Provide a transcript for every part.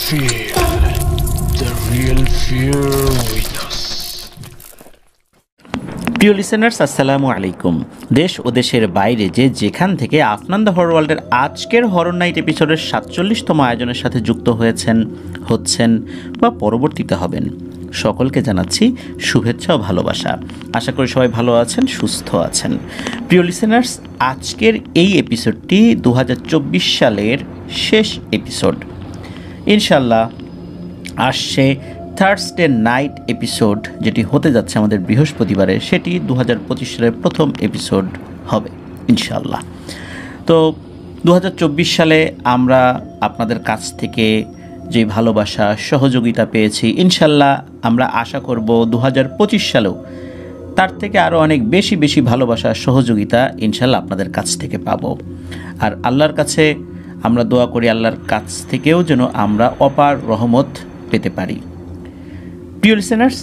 Feel the real fear with us. প্রিয় listeners, আসসালামু আলাইকুম। দেশ ও দেশের বাইরে যে যেখান থেকে আফনান দ্য হরর ওয়ার্ল্ডের আজকের হরর নাইট এপিসোডের 47তম আয়োজনের সাথে যুক্ত হচ্ছেন বা পরবর্তীতে হবেন, সকলকে জানাচ্ছি শুভেচ্ছা ও ভালোবাসা। আশা করি সবাই ভালো আছেন, সুস্থ আছেন। প্রিয় লিসেনার্স, আজকের এই এপিসোডটি 2024 সালের শেষ এপিসোড। ইনশাল্লাহ আসছে থার্সডে নাইট এপিসোড, যেটি হতে যাচ্ছে আমাদের বৃহস্পতিবারে, সেটি 2025 সালের প্রথম এপিসোড হবে ইনশাল্লাহ। তো 2024 সালে আমরা আপনাদের কাছ থেকে যে ভালোবাসা সহযোগিতা পেয়েছি, ইনশাল্লাহ আমরা আশা করব 2025 সালেও তার থেকে আরও অনেক বেশি বেশি ভালোবাসা সহযোগিতা ইনশাল্লাহ আপনাদের কাছ থেকে পাব। আর আল্লাহর কাছে আমরা দোয়া করি, আল্লাহর কাছ থেকেও যেন আমরা অপার রহমত পেতে পারি। প্রিয় লিসেনার্স,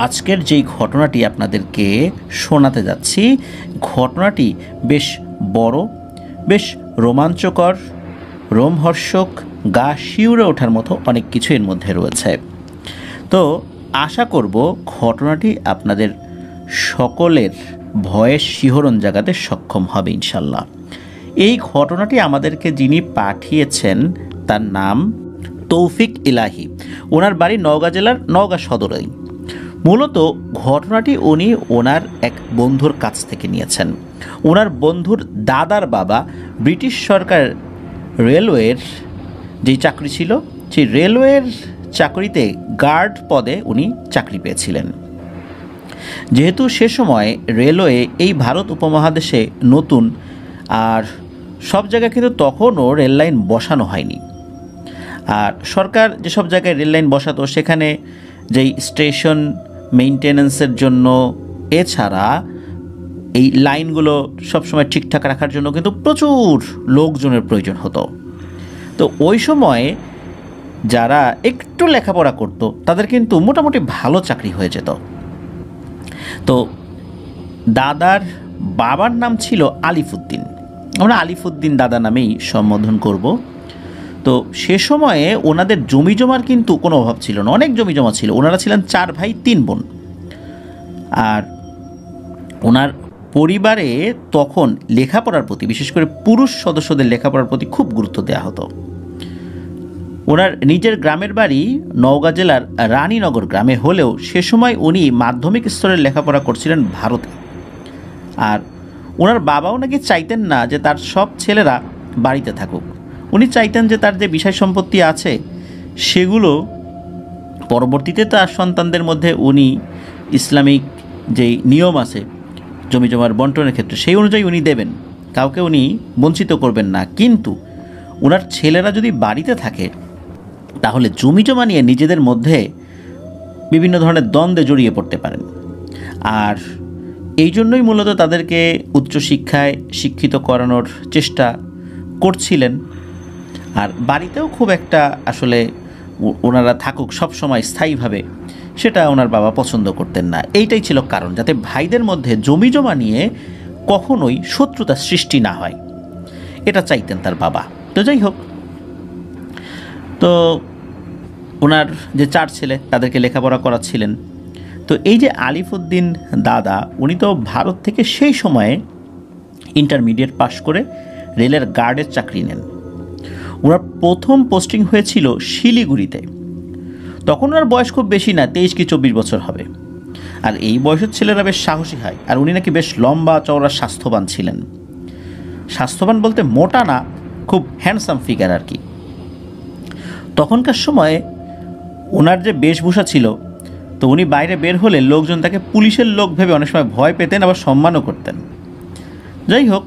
আজকের যেই ঘটনাটি আপনাদেরকে শোনাতে যাচ্ছি, ঘটনাটি বেশ বড়, বেশ রোমাঞ্চকর, রোমহর্ষক, গা শিউরে ওঠার মতো অনেক কিছু এর মধ্যে রয়েছে। তো আশা করব ঘটনাটি আপনাদের সকলের ভয়ের শিহরণ জাগাতে সক্ষম হবে ইনশাল্লাহ। এই ঘটনাটি আমাদেরকে যিনি পাঠিয়েছেন তার নাম তৌফিক ইলাহি। ওনার বাড়ি নওগাঁ জেলার নওগাঁ সদরেই। মূলত ঘটনাটি উনি ওনার এক বন্ধুর কাছ থেকে নিয়েছেন। ওনার বন্ধুর দাদার বাবা ব্রিটিশ সরকার রেলওয়ের যেই চাকরি ছিল, সেই রেলওয়ের চাকরিতে গার্ড পদে উনি চাকরি পেয়েছিলেন। যেহেতু সে সময় রেলওয়ে এই ভারত উপমহাদেশে নতুন, আর সব জায়গায় কিন্তু তখনও রেল লাইন বসানো হয়নি। আর সরকার যেসব জায়গায় রেল লাইন বসাতো সেখানে যেই স্টেশন মেইনটেনেন্সের জন্য, এছাড়া এই লাইনগুলো সবসময় ঠিকঠাক রাখার জন্য কিন্তু প্রচুর লোকজনের প্রয়োজন হতো। তো ওই সময় যারা একটু লেখাপড়া করত তাদের কিন্তু মোটামুটি ভালো চাকরি হয়ে যেত। তো দাদার বাবার নাম ছিল আলিফউদ্দিন। আমরা আলিফউদ্দিন দাদা নামেই সম্বোধন করব। তো সে সময়ে ওনাদের জমি জমার কিন্তু কোনো অভাব ছিল না, অনেক জমি জমা ছিল। ওনারা ছিলেন 4 ভাই 3 বোন। আর ওনার পরিবারে তখন লেখাপড়ার প্রতি, বিশেষ করে পুরুষ সদস্যদের লেখাপড়ার প্রতি খুব গুরুত্ব দেওয়া হতো। ওনার নিজের গ্রামের বাড়ি নওগাঁ জেলার রানীনগর গ্রামে হলেও সে সময় উনি মাধ্যমিক স্তরের লেখাপড়া করছিলেন ভারতে। আর ওনার বাবাও নাকি চাইতেন না যে তার সব ছেলেরা বাড়িতে থাকুক। উনি চাইতেন যে তার যে বিষয় সম্পত্তি আছে সেগুলো পরবর্তীতে তার সন্তানদের মধ্যে উনি ইসলামিক যেই নিয়ম আছে জমি জমার বন্টনের ক্ষেত্রে, সেই অনুযায়ী উনি দেবেন, কাউকে উনি বঞ্চিত করবেন না। কিন্তু ওনার ছেলেরা যদি বাড়িতে থাকে তাহলে জমি জমা নিয়ে নিজেদের মধ্যে বিভিন্ন ধরনের দ্বন্দ্বে জড়িয়ে পড়তে পারেন। আর এই জন্যই মূলত তাদেরকে উচ্চশিক্ষায় শিক্ষিত করানোর চেষ্টা করছিলেন। আর বাড়িতেও খুব একটা আসলে ওনারা থাকুক সব সময় স্থায়ীভাবে, সেটা ওনার বাবা পছন্দ করতেন না। এইটাই ছিল কারণ, যাতে ভাইদের মধ্যে জমি জমা নিয়ে কখনোই শত্রুতা সৃষ্টি না হয়, এটা চাইতেন তার বাবা। তো যাই হোক, তো ওনার যে 4 ছেলে তাদেরকে লেখাপড়া করাচ্ছিলেন। তো এই যে আলিফউদ্দিন দাদা, উনি তো ভারত থেকে সেই সময়ে ইন্টারমিডিয়েট পাশ করে রেলের গার্ডের চাকরি নেন। ওনার প্রথম পোস্টিং হয়েছিল শিলিগুড়িতে। তখন ওনার বয়স খুব বেশি না, 23 কি 24 বছর হবে। আর এই বয়সের ছেলেরা বেশ সাহসী হয়। আর উনি নাকি বেশ লম্বা চওড়া স্বাস্থ্যবান ছিলেন। স্বাস্থ্যবান বলতে মোটা না, খুব হ্যান্ডসাম ফিগার আর কি। তখনকার সময়ে ওনার যে বেশভূষা ছিল, তো উনি বাইরে বের হলে লোকজন তাকে পুলিশের লোক ভেবে অনেক সময় ভয় পেতেন, আবার সম্মানও করতেন। যাই হোক,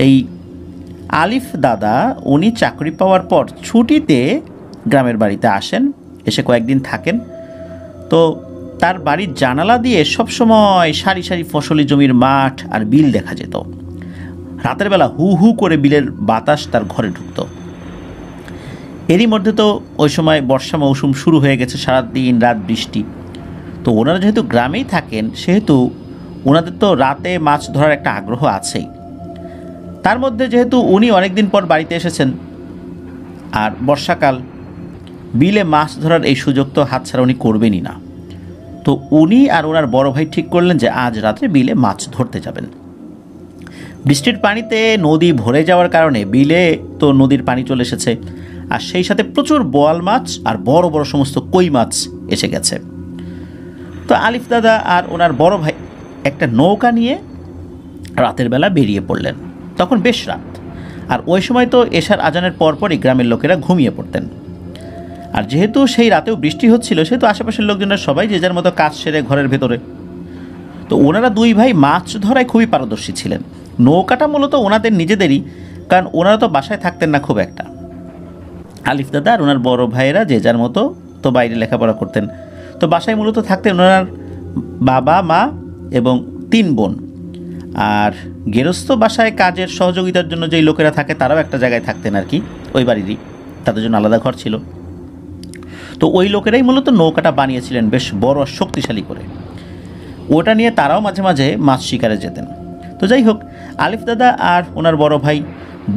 এই আলিফ দাদা উনি চাকরি পাওয়ার পর ছুটিতে গ্রামের বাড়িতে আসেন, এসে কয়েকদিন থাকেন। তো তার বাড়ির জানালা দিয়ে সবসময় সারি সারি ফসলি জমির মাঠ আর বিল দেখা যেত। রাতের বেলা হু হু করে বিলের বাতাস তার ঘরে ঢুকত। এরই মধ্যে তো ওই সময় বর্ষা মৌসুম শুরু হয়ে গেছে, সারাদিন রাত বৃষ্টি। তো ওনারা যেহেতু গ্রামেই থাকেন, সেহেতু ওনাদের তো রাতে মাছ ধরার একটা আগ্রহ আছেই। তার মধ্যে যেহেতু উনি অনেক দিন পর বাড়িতে এসেছেন, আর বর্ষাকাল, বিলে মাছ ধরার এই সুযোগ তো হাতছাড়া উনি করবেনই না। তো উনি আর ওনার বড় ভাই ঠিক করলেন যে আজ রাত্রে বিলে মাছ ধরতে যাবেন। বৃষ্টির পানিতে নদী ভরে যাওয়ার কারণে বিলে তো নদীর পানি চলে এসেছে, আর সেই সাথে প্রচুর বোয়াল মাছ আর বড় বড় সমস্ত কই মাছ এসে গেছে। তো আলিফ দাদা আর ওনার বড় ভাই একটা নৌকা নিয়ে রাতের বেলা বেরিয়ে পড়লেন। তখন বেশ রাত, আর ওই সময় তো এশার আজানের পরপরই গ্রামের লোকেরা ঘুমিয়ে পড়তেন। আর যেহেতু সেই রাতেও বৃষ্টি হচ্ছিল, সেহেতু আশেপাশের লোকজনের সবাই যে যার মতো কাজ সেরে ঘরের ভেতরে। তো ওনারা দুই ভাই মাছ ধরায় খুবই পারদর্শী ছিলেন। নৌকাটা মূলত ওনাদের নিজেদেরই, কারণ ওনারা তো বাসায় থাকতেন না খুব একটা। আলিফ দাদা আর ওনার বড় ভাইয়েরা যে যার মতো তো বাইরে লেখাপড়া করতেন, তো বাসায় মূলত থাকতেন ওনার বাবা, মা এবং 3 বোন। আর গেরস্থ বাসায় কাজের সহযোগিতার জন্য যেই লোকেরা থাকে তারাও একটা জায়গায় থাকতেন আর কি, ওই বাড়িরই, তাদের জন্য আলাদা ঘর ছিল। তো ওই লোকেরাই মূলত নৌকাটা বানিয়েছিলেন বেশ বড় আর শক্তিশালী করে। ওটা নিয়ে তারাও মাঝে মাঝে মাছ শিকারে যেতেন। তো যাই হোক, আলিফ দাদা আর ওনার বড় ভাই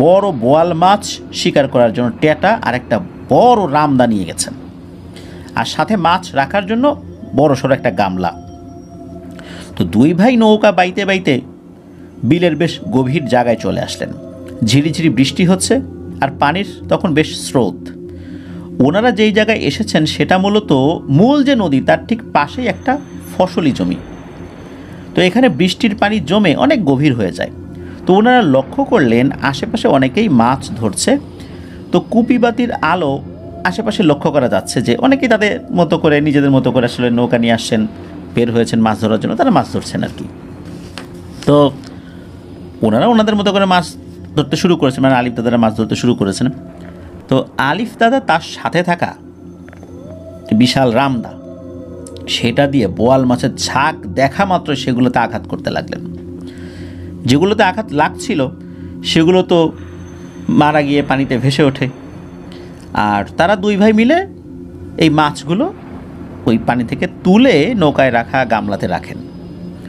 বড় বোয়াল মাছ শিকার করার জন্য টেটা আর একটা বড় রামদা নিয়ে গেছেন, আর সাথে মাছ রাখার জন্য বড় সড়ো একটা গামলা। তো দুই ভাই নৌকা বাইতে বাইতে বিলের বেশ গভীর জায়গায় চলে আসলেন। ঝিরিঝিরি বৃষ্টি হচ্ছে, আর পানির তখন বেশ স্রোত। ওনারা যেই জায়গায় এসেছেন সেটা মূলত মূল যে নদী তার ঠিক পাশেই একটা ফসলি জমি। তো এখানে বৃষ্টির পানি জমে অনেক গভীর হয়ে যায়। তো ওনারা লক্ষ্য করলেন আশেপাশে অনেকেই মাছ ধরছে। তো কুপিবাতির আলো আশেপাশে লক্ষ্য করা যাচ্ছে যে অনেকেই তাদের মতো করে নিজেদের মতো করে আসলে নৌকা নিয়ে আসছেন, বের হয়েছেন মাছ ধরার জন্য, তারা মাছ ধরছেন আর কি। তো ওনারা ওনাদের মতো করে মাছ ধরতে শুরু করেছেন, মানে আলিফ দাদারা মাছ ধরতে শুরু করেছেন। তো আলিফ দাদা তার সাথে থাকা বিশাল রামদা সেটা দিয়ে বোয়াল মাছের ঝাঁক দেখা মাত্র সেগুলোতে আঘাত করতে লাগলেন। যেগুলোতে আঘাত লাগছিল সেগুলো তো মারা গিয়ে পানিতে ভেসে ওঠে, আর তারা দুই ভাই মিলে এই মাছগুলো ওই পানি থেকে তুলে নৌকায় রাখা গামলাতে রাখেন।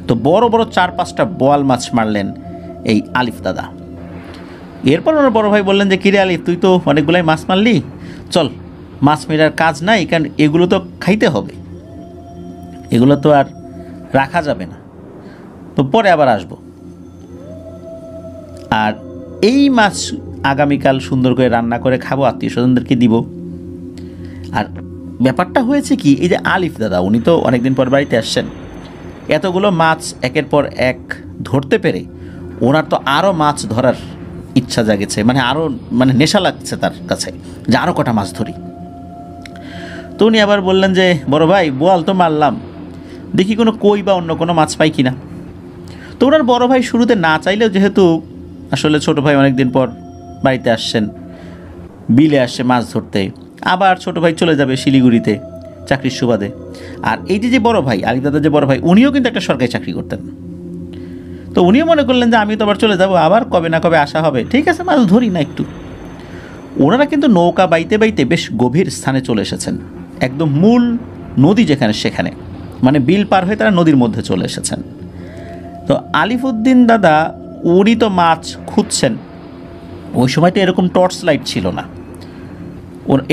তো বড় বড় 4-5টা বোয়াল মাছ মারলেন এই আলিফ দাদা। এরপর ওনার বড় ভাই বললেন যে কিরে আলিফ, তুই তো অনেকগুলাই মাছ মারলি, চল মাছ মেরার কাজ নাই, কারণ এগুলো তো খাইতে হবে, এগুলো তো আর রাখা যাবে না, তো পরে আবার আসবো। আর এই মাছ আগামীকাল সুন্দর করে রান্না করে খাবো, আত্মীয় স্বজনদেরকে দিব। আর ব্যাপারটা হয়েছে কি, এই যে আলিফ দাদা উনি তো অনেকদিন পর বাড়িতে আসছেন, এতগুলো মাছ একের পর এক ধরতে পেরে ওনার তো আরও মাছ ধরার ইচ্ছা জাগেছে, মানে আরও মানে নেশা লাগছে তার কাছে যে আরও কটা মাছ ধরি। তো উনি আবার বললেন যে বড় ভাই, বোয়াল তো মারলাম, দেখি কোনো কই বা অন্য কোনো মাছ পাই কিনা। তো ওনার বড় ভাই শুরুতে না চাইলেও, যেহেতু আসলে ছোট ভাই অনেক দিন পর বাড়িতে আসছেন, বিলে আসছে মাছ ধরতে, আবার ছোট ভাই চলে যাবে শিলিগুড়িতে চাকরির সুবাদে। আর এই যে বড় ভাই আলিফ দাদা, যে বড় ভাই, উনিও কিন্তু একটা সরকারি চাকরি করতেন। তো উনিও মনে করলেন যে আমি তো আবার চলে যাব, আবার কবে না কবে আসা হবে, ঠিক আছে মাছ ধরি না একটু। ওনারা কিন্তু নৌকা বাইতে বাইতে বেশ গভীর স্থানে চলে এসেছেন, একদম মূল নদী যেখানে সেখানে, মানে বিল পার হয়ে তারা নদীর মধ্যে চলে এসেছেন। তো আলিফউদ্দিন দাদা উনি তো মাছ খুঁজছেন, ওই সময়টা এরকম টর্চ লাইট ছিল না।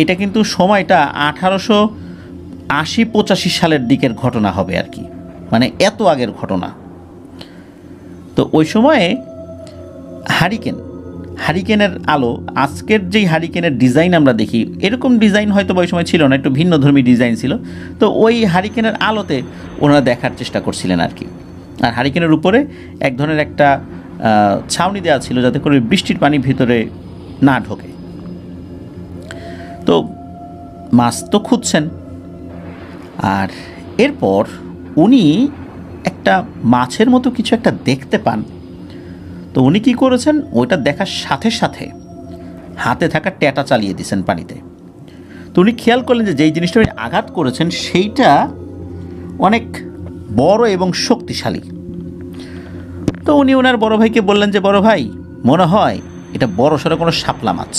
এটা কিন্তু সময়টা 1880-85 সালের দিকের ঘটনা হবে আর কি, মানে এত আগের ঘটনা। তো ওই সময়ে হারিকেনের আলো, আজকের যেই হারিকেনের ডিজাইন আমরা দেখি এরকম ডিজাইন হয়তো ওই সময় ছিল না, একটু ভিন্নধর্মী ডিজাইন ছিল। তো ওই হারিকেনের আলোতে ওনারা দেখার চেষ্টা করছিলেন আর কি। আর হারিকেনের উপরে এক ধরনের একটা ছাউনি দেওয়া ছিল যাতে করে বৃষ্টির পানি ভিতরে না ঢোকে। তো মাছ তো খুঁজছেন, আর এরপর উনি একটা মাছের মতো কিছু একটা দেখতে পান। তো উনি কী করেছেন, ওইটা দেখার সাথে সাথে হাতে থাকা ট্যাটা চালিয়ে দিয়েছেন পানিতে। তো উনি খেয়াল করলেন যে যেই জিনিসটা উনি আঘাত করেছেন সেইটা অনেক বড় এবং শক্তিশালী। তো উনি ওনার বড় ভাইকে বললেন যে বড় ভাই, মনে হয় এটা বড় সড়ো কোনো শাপলা মাছ।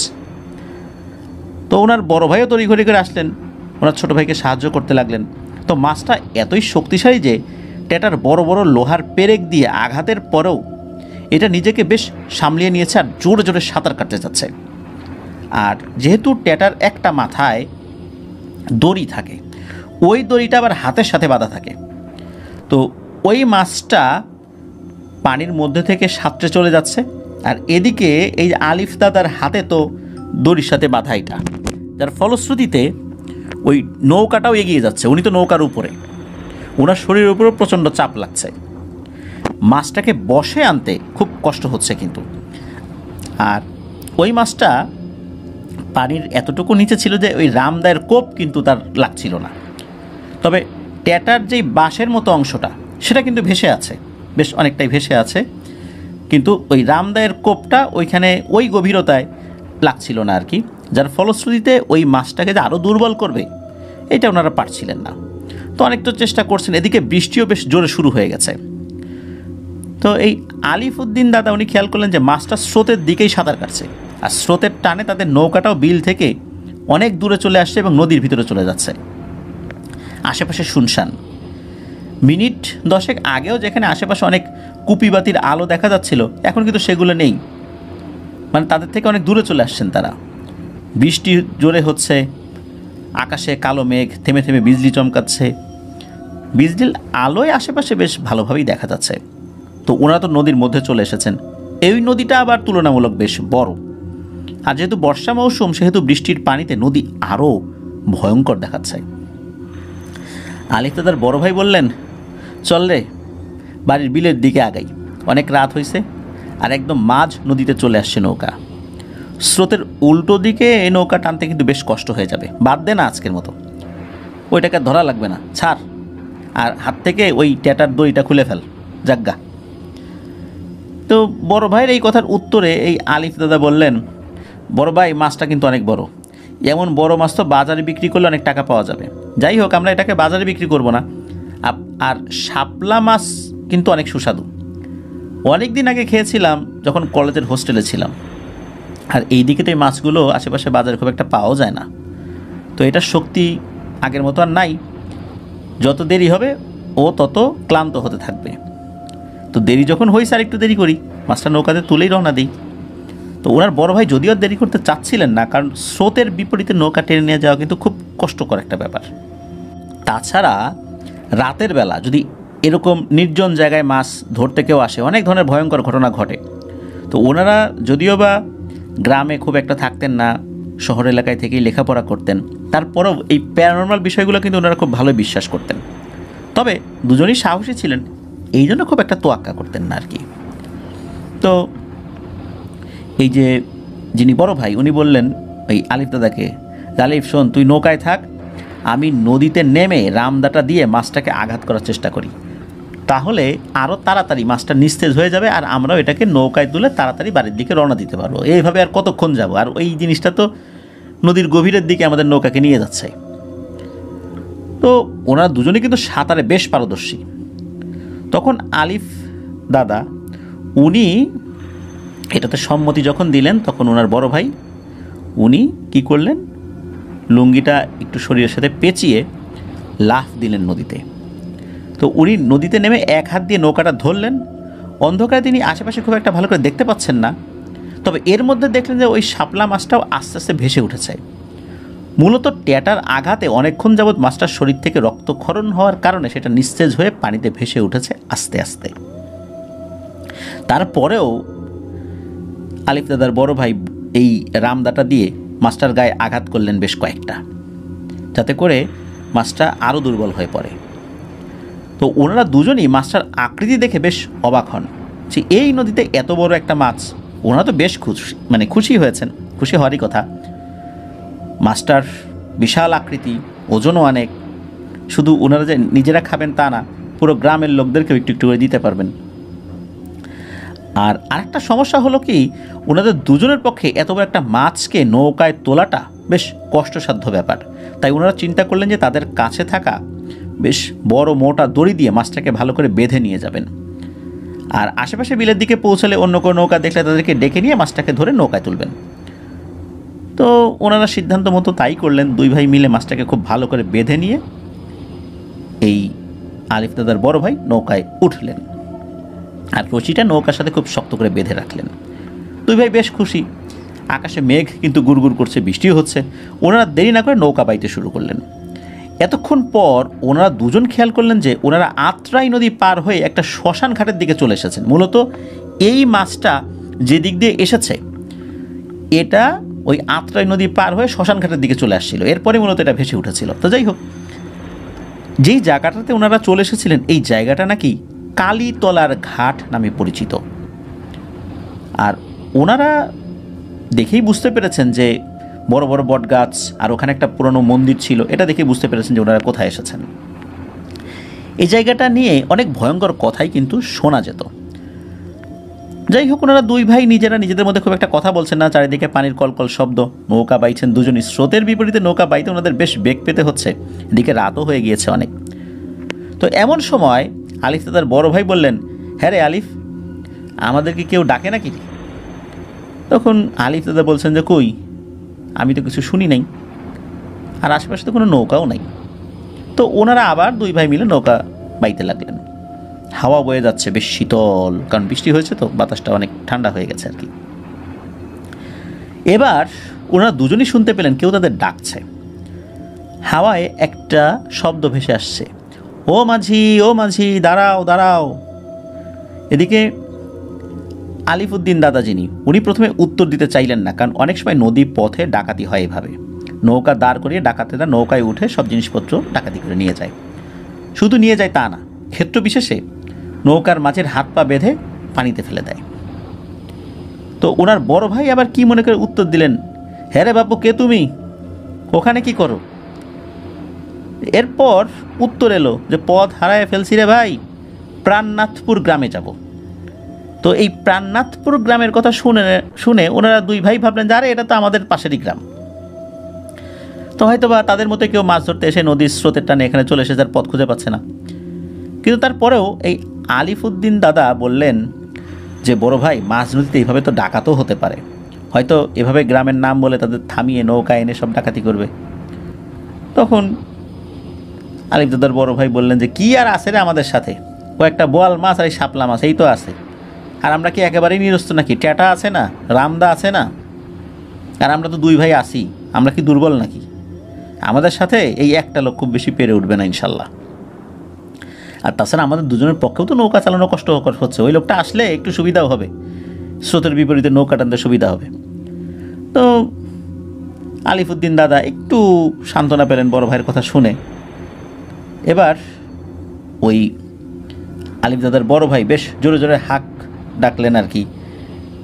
তো ওনার বড় ভাইও তড়িঘড়ি করে আসলেন, ওনার ছোটো ভাইকে সাহায্য করতে লাগলেন। তো মাছটা এতই শক্তিশালী যে ট্যাটার বড় বড় লোহার পেরেক দিয়ে আঘাতের পরেও এটা নিজেকে বেশ সামলিয়ে নিয়েছে আর জোরে জোরে সাঁতার কাটতে যাচ্ছে। আর যেহেতু ট্যাটার একটা মাথায় দড়ি থাকে, ওই দড়িটা আবার হাতের সাথে বাঁধা থাকে। তো ওই মাছটা পানির মধ্যে থেকে সাঁতরে চলে যাচ্ছে, আর এদিকে এই আলিফ দাদার হাতে তো দড়ির সাথে বাঁধা এটা, যার ফলশ্রুতিতে ওই নৌকাটাও এগিয়ে যাচ্ছে। উনি তো নৌকার উপরে, ওনার শরীরের উপরেও প্রচণ্ড চাপ লাগছে। মাছটাকে বসে আনতে খুব কষ্ট হচ্ছে কিন্তু। আর ওই মাছটা পানির এতটুকু নিচে ছিল যে ওই রামদায়ের কোপ কিন্তু তার লাগছিল না। তবে ট্যাটার যেই বাঁশের মতো অংশটা সেটা কিন্তু ভেসে আছে, বেশ অনেকটাই ভেসে আছে, কিন্তু ওই রামদায়ের কোপটা ওইখানে ওই গভীরতায় লাগছিল না আর কি, যার ফলশ্রুতিতে ওই মাছটাকে যে আরও দুর্বল করবে এটা ওনারা পারছিলেন না। তো অনেক তো চেষ্টা করছেন, এদিকে বৃষ্টিও বেশ জোরে শুরু হয়ে গেছে। তো এই আলিফউদ্দিন দাদা উনি খেয়াল করলেন যে মাছটা স্রোতের দিকেই সাঁতার কাটছে, আর স্রোতের টানে তাদের নৌকাটাও বিল থেকে অনেক দূরে চলে আসছে এবং নদীর ভিতরে চলে যাচ্ছে। আশেপাশে শুনশান। মিনিট 10 আগেও যেখানে আশেপাশে অনেক কুপিবাতির আলো দেখা যাচ্ছিল, এখন কিন্তু সেগুলো নেই, মানে তাদের থেকে অনেক দূরে চলে আসছেন তারা। বৃষ্টি জোরে হচ্ছে, আকাশে কালো মেঘ, থেমে থেমে বিজলি চমকাচ্ছে, বিজলির আলোয় আশেপাশে বেশ ভালোভাবেই দেখা যাচ্ছে। তো ওনারা তো নদীর মধ্যে চলে এসেছেন। এই নদীটা আবার তুলনামূলক বেশ বড়, আর যেহেতু বর্ষা মৌসুম সেহেতু বৃষ্টির পানিতে নদী আরও ভয়ঙ্কর দেখাচ্ছে। আলিফ দাদার বড় ভাই বললেন, চল রে, বাড়ির বিলের দিকে আগাই, অনেক রাত হয়েছে, আর একদম মাঝ নদীতে চলে আসছে নৌকা। স্রোতের উল্টো দিকে এই নৌকা টানতে কিন্তু বেশ কষ্ট হয়ে যাবে, বাদ দে না আজকের মতো, ওইটাকে ধরা লাগবে না, ছাড়, আর হাত থেকে ওই ট্যাটার দড়িটা খুলে ফেল, যাজ্ঞা। তো বড় ভাইয়ের এই কথার উত্তরে এই আলিফ দাদা বললেন, বড় ভাই মাছটা কিন্তু অনেক বড়, এমন বড় মাছ তো বাজারে বিক্রি করলে অনেক টাকা পাওয়া যাবে। যাই হোক, আমরা এটাকে বাজারে বিক্রি করব না। আর শাপলা মাছ কিন্তু অনেক সুস্বাদু, অনেক দিন আগে খেয়েছিলাম যখন কলেজের হোস্টেলে ছিলাম। আর এই দিকে তো এই মাছগুলো আশেপাশে বাজারে খুব একটা পাওয়া যায় না। তো এটার শক্তি আগের মতো আর নাই, যত দেরি হবে ও তত ক্লান্ত হতে থাকবে। তো দেরি যখন হয়েছে আর একটু দেরি করি, মাছটা নৌকাতে তুলেই রওনা দিই। তো ওনার বড় ভাই যদিও দেরি করতে চাচ্ছিলেন না, কারণ স্রোতের বিপরীতে নৌকা টেনে নিয়ে যাওয়া কিন্তু খুব কষ্টকর একটা ব্যাপার। তাছাড়া রাতের বেলা যদি এরকম নির্জন জায়গায় মাছ ধরতে কেউ আসে, অনেক ধরনের ভয়ঙ্কর ঘটনা ঘটে। তো ওনারা যদিও বা গ্রামে খুব একটা থাকতেন না, শহর এলাকায় থেকেই লেখাপড়া করতেন, তারপরেও এই প্যারানর্মাল বিষয়গুলো কিন্তু ওনারা খুব ভালো বিশ্বাস করতেন। তবে দুজনই সাহসী ছিলেন, এই জন্য খুব একটা তোয়াক্কা করতেন না আর কি। তো এই যে যিনি বড় ভাই উনি বললেন এই আলিফ দাদাকে, আলিফ শোন, তুই নৌকায় থাক, আমি নদীতে নেমে রামদাটা দিয়ে মাছটাকে আঘাত করার চেষ্টা করি, তাহলে আরও তাড়াতাড়ি মাছটা নিস্তেজ হয়ে যাবে, আর আমরাও এটাকে নৌকায় তুলে তাড়াতাড়ি বাড়ির দিকে রওনা দিতে পারবো। এইভাবে আর কতক্ষণ যাব, আর ওই জিনিসটা তো নদীর গভীরের দিকে আমাদের নৌকাকে নিয়ে যাচ্ছে। তো ওনারা দুজনে কিন্তু সাঁতারে বেশ পারদর্শী। তখন আলিফ দাদা উনি এটাতে সম্মতি যখন দিলেন, তখন ওনার বড় ভাই উনি কি করলেন, লুঙ্গিটা একটু শরীরের সাথে পেঁচিয়ে লাফ দিলেন নদীতে। তো উনি নদীতে নেমে এক হাত দিয়ে নৌকাটা ধরলেন। অন্ধকারে তিনি আশেপাশে খুব একটা ভালো করে দেখতে পাচ্ছেন না, তবে এর মধ্যে দেখলেন যে ওই শাপলা মাছটাও আস্তে আস্তে ভেসে উঠেছে। মূলত ট্যাটার আঘাতে অনেকক্ষণ যাবৎ মাছটার শরীর থেকে রক্তক্ষরণ হওয়ার কারণে সেটা নিস্তেজ হয়ে পানিতে ভেসে উঠেছে আস্তে আস্তে। তারপরেও আলিফ দাদার বড় ভাই এই রামদাটা দিয়ে মাছটার গায়ে আঘাত করলেন বেশ কয়েকটা, যাতে করে মাছটা আরও দুর্বল হয়ে পড়ে। তো ওনারা দুজনই মাছটার আকৃতি দেখে বেশ অবাক হন যে এই নদীতে এত বড় একটা মাছ। ওনারা তো বেশ খুশি হয়েছেন, খুশি হওয়ারই কথা। মাছটার বিশাল আকৃতি, ওজনও অনেক, শুধু ওনারা যে নিজেরা খাবেন তা না, পুরো গ্রামের লোকদেরকেও একটু একটু করে দিতে পারবেন। আর আরেকটা সমস্যা হলো কি, ওনাদের দুজনের পক্ষে এত বড় একটা মাছকে নৌকায় তোলাটা বেশ কষ্টসাধ্য ব্যাপার। তাই ওনারা চিন্তা করলেন যে তাদের কাছে থাকা বেশ বড় মোটা দড়ি দিয়ে মাছটাকে ভালো করে বেঁধে নিয়ে যাবেন, আর আশেপাশে বিলের দিকে পৌঁছালে অন্য কোনো নৌকা দেখলে তাদেরকে ডেকে নিয়ে মাছটাকে ধরে নৌকায় তুলবেন। তো ওনারা সিদ্ধান্ত মতো তাই করলেন। দুই ভাই মিলে মাছটাকে খুব ভালো করে বেঁধে নিয়ে এই আলিফ দাদার বড় ভাই নৌকায় উঠলেন, আর রশিটা নৌকার সাথে খুব শক্ত করে বেঁধে রাখলেন। দুই ভাই বেশ খুশি। আকাশে মেঘ কিন্তু গুড়গুড় করছে, বৃষ্টিও হচ্ছে। ওনারা দেরি না করে নৌকা বাইতে শুরু করলেন। এতক্ষণ পর ওনারা দুজন খেয়াল করলেন যে ওনারা আত্রাই নদী পার হয়ে একটা শ্মশান ঘাটের দিকে চলে এসেছেন। মূলত এই মাছটা যে দিক দিয়ে এসেছে এটা ওই আত্রাই নদী পার হয়ে শ্মশান ঘাটের দিকে চলে আসছিল, এরপরে মূলত এটা ভেসে উঠেছিল। তো যাই হোক, যেই জায়গাটাতে ওনারা চলে এসেছিলেন এই জায়গাটা নাকি কালীতলার ঘাট নামে পরিচিত। আর ওনারা দেখেই বুঝতে পেরেছেন যে বড় বড় বট গাছ আর ওখানে একটা পুরনো মন্দির ছিল, এটা দেখে বুঝতে পেরেছেন যে ওনারা কোথায় এসেছেন। এই জায়গাটা নিয়ে অনেক ভয়ঙ্কর কথাই কিন্তু শোনা যেত। যাই হোক, ওনারা দুই ভাই নিজেরা নিজেদের মধ্যে খুব একটা কথা বলছেন না, চারিদিকে পানির কলকল শব্দ, নৌকা বাইছেন দুজনই। স্রোতের বিপরীতে নৌকা বাইতে ওনাদের বেশ বেগ পেতে হচ্ছে, এদিকে রাতও হয়ে গিয়েছে অনেক। তো এমন সময় আলিফ দাদার বড় ভাই বললেন, হ্যাঁ রে আলিফ, আমাদেরকে কেউ ডাকে নাকি? তখন আলিফ দাদা বলছেন যে কই, আমি তো কিছু শুনি নাই, আর আশেপাশে তো কোনো নৌকাও নাই। তো ওনারা আবার দুই ভাই মিলে নৌকা বাইতে লাগলেন। হাওয়া বয়ে যাচ্ছে বেশ শীতল, কারণ বৃষ্টি হয়েছে তো বাতাসটা অনেক ঠান্ডা হয়ে গেছে আর কি। এবার ওনারা দুজনই শুনতে পেলেন কেউ তাদের ডাকছে। হাওয়ায় একটা শব্দ ভেসে আসছে, ও মাঝি, ও মাঝি, দাঁড়াও দাঁড়াও। এদিকে আলিফউদ্দিন দাদা যিনি, উনি প্রথমে উত্তর দিতে চাইলেন না, কারণ অনেক সময় নদী পথে ডাকাতি হয় এভাবে। নৌকা দাঁড় করিয়ে ডাকাতেরা নৌকায় উঠে সব জিনিসপত্র ডাকাতি করে নিয়ে যায়। শুধু নিয়ে যায় তা না, ক্ষেত্র বিশেষে নৌকার মাঝের হাত পা বেঁধে পানিতে ফেলে দেয়। তো ওনার বড় ভাই আবার কি মনে করে উত্তর দিলেন, হ্যাঁ রে বাপু, কে তুমি, ওখানে কি করো? এরপর উত্তর এলো যে পথ হারায় ফেলছি রে ভাই, প্রাণনাথপুর গ্রামে যাব। তো এই প্রাণনাথপুর গ্রামের কথা শুনে ওনারা দুই ভাই ভাবলেন যে আরে এটা তো আমাদের পাশেরই গ্রাম। তো হয়তো বা তাদের মতো কেউ মাছ ধরতে এসে নদীর স্রোতের টানে এখানে চলে এসে যার পথ খুঁজে পাচ্ছে না। কিন্তু তারপরেও এই আলিফউদ্দিন দাদা বললেন যে বড় ভাই, মাছ নদীতে এইভাবে তো ডাকাতও হতে পারে, হয়তো এভাবে গ্রামের নাম বলে তাদের থামিয়ে নৌকা এনে সব ডাকাতি করবে। তখন আলিফ দাদার বড় ভাই বললেন যে কি আর আছে রে আমাদের সাথে, কয়েকটা বোয়াল মাছ আর এই শাপলা মাছ এই তো আছে, আর আমরা কি একেবারেই নিরস্ত নাকি? ট্যাটা আছে না, রামদা আছে না, আর আমরা তো দুই ভাই আসি, আমরা কি দুর্বল নাকি? আমাদের সাথে এই একটা লোক খুব বেশি পেরে উঠবে না ইনশাল্লাহ। আর তাছাড়া আমাদের দুজনের পক্ষেও তো নৌকা চালানো কষ্টকর হচ্ছে, ওই লোকটা আসলে একটু সুবিধাও হবে, স্রোতের বিপরীতে নৌকা টানতে সুবিধা হবে। তো আলিফউদ্দিন দাদা একটু সান্ত্বনা পেলেন বড় ভাইয়ের কথা শুনে। এবার ওই আলিফ দাদার বড় ভাই বেশ জোরে জোরে হাঁক ডাকলেন আর কি,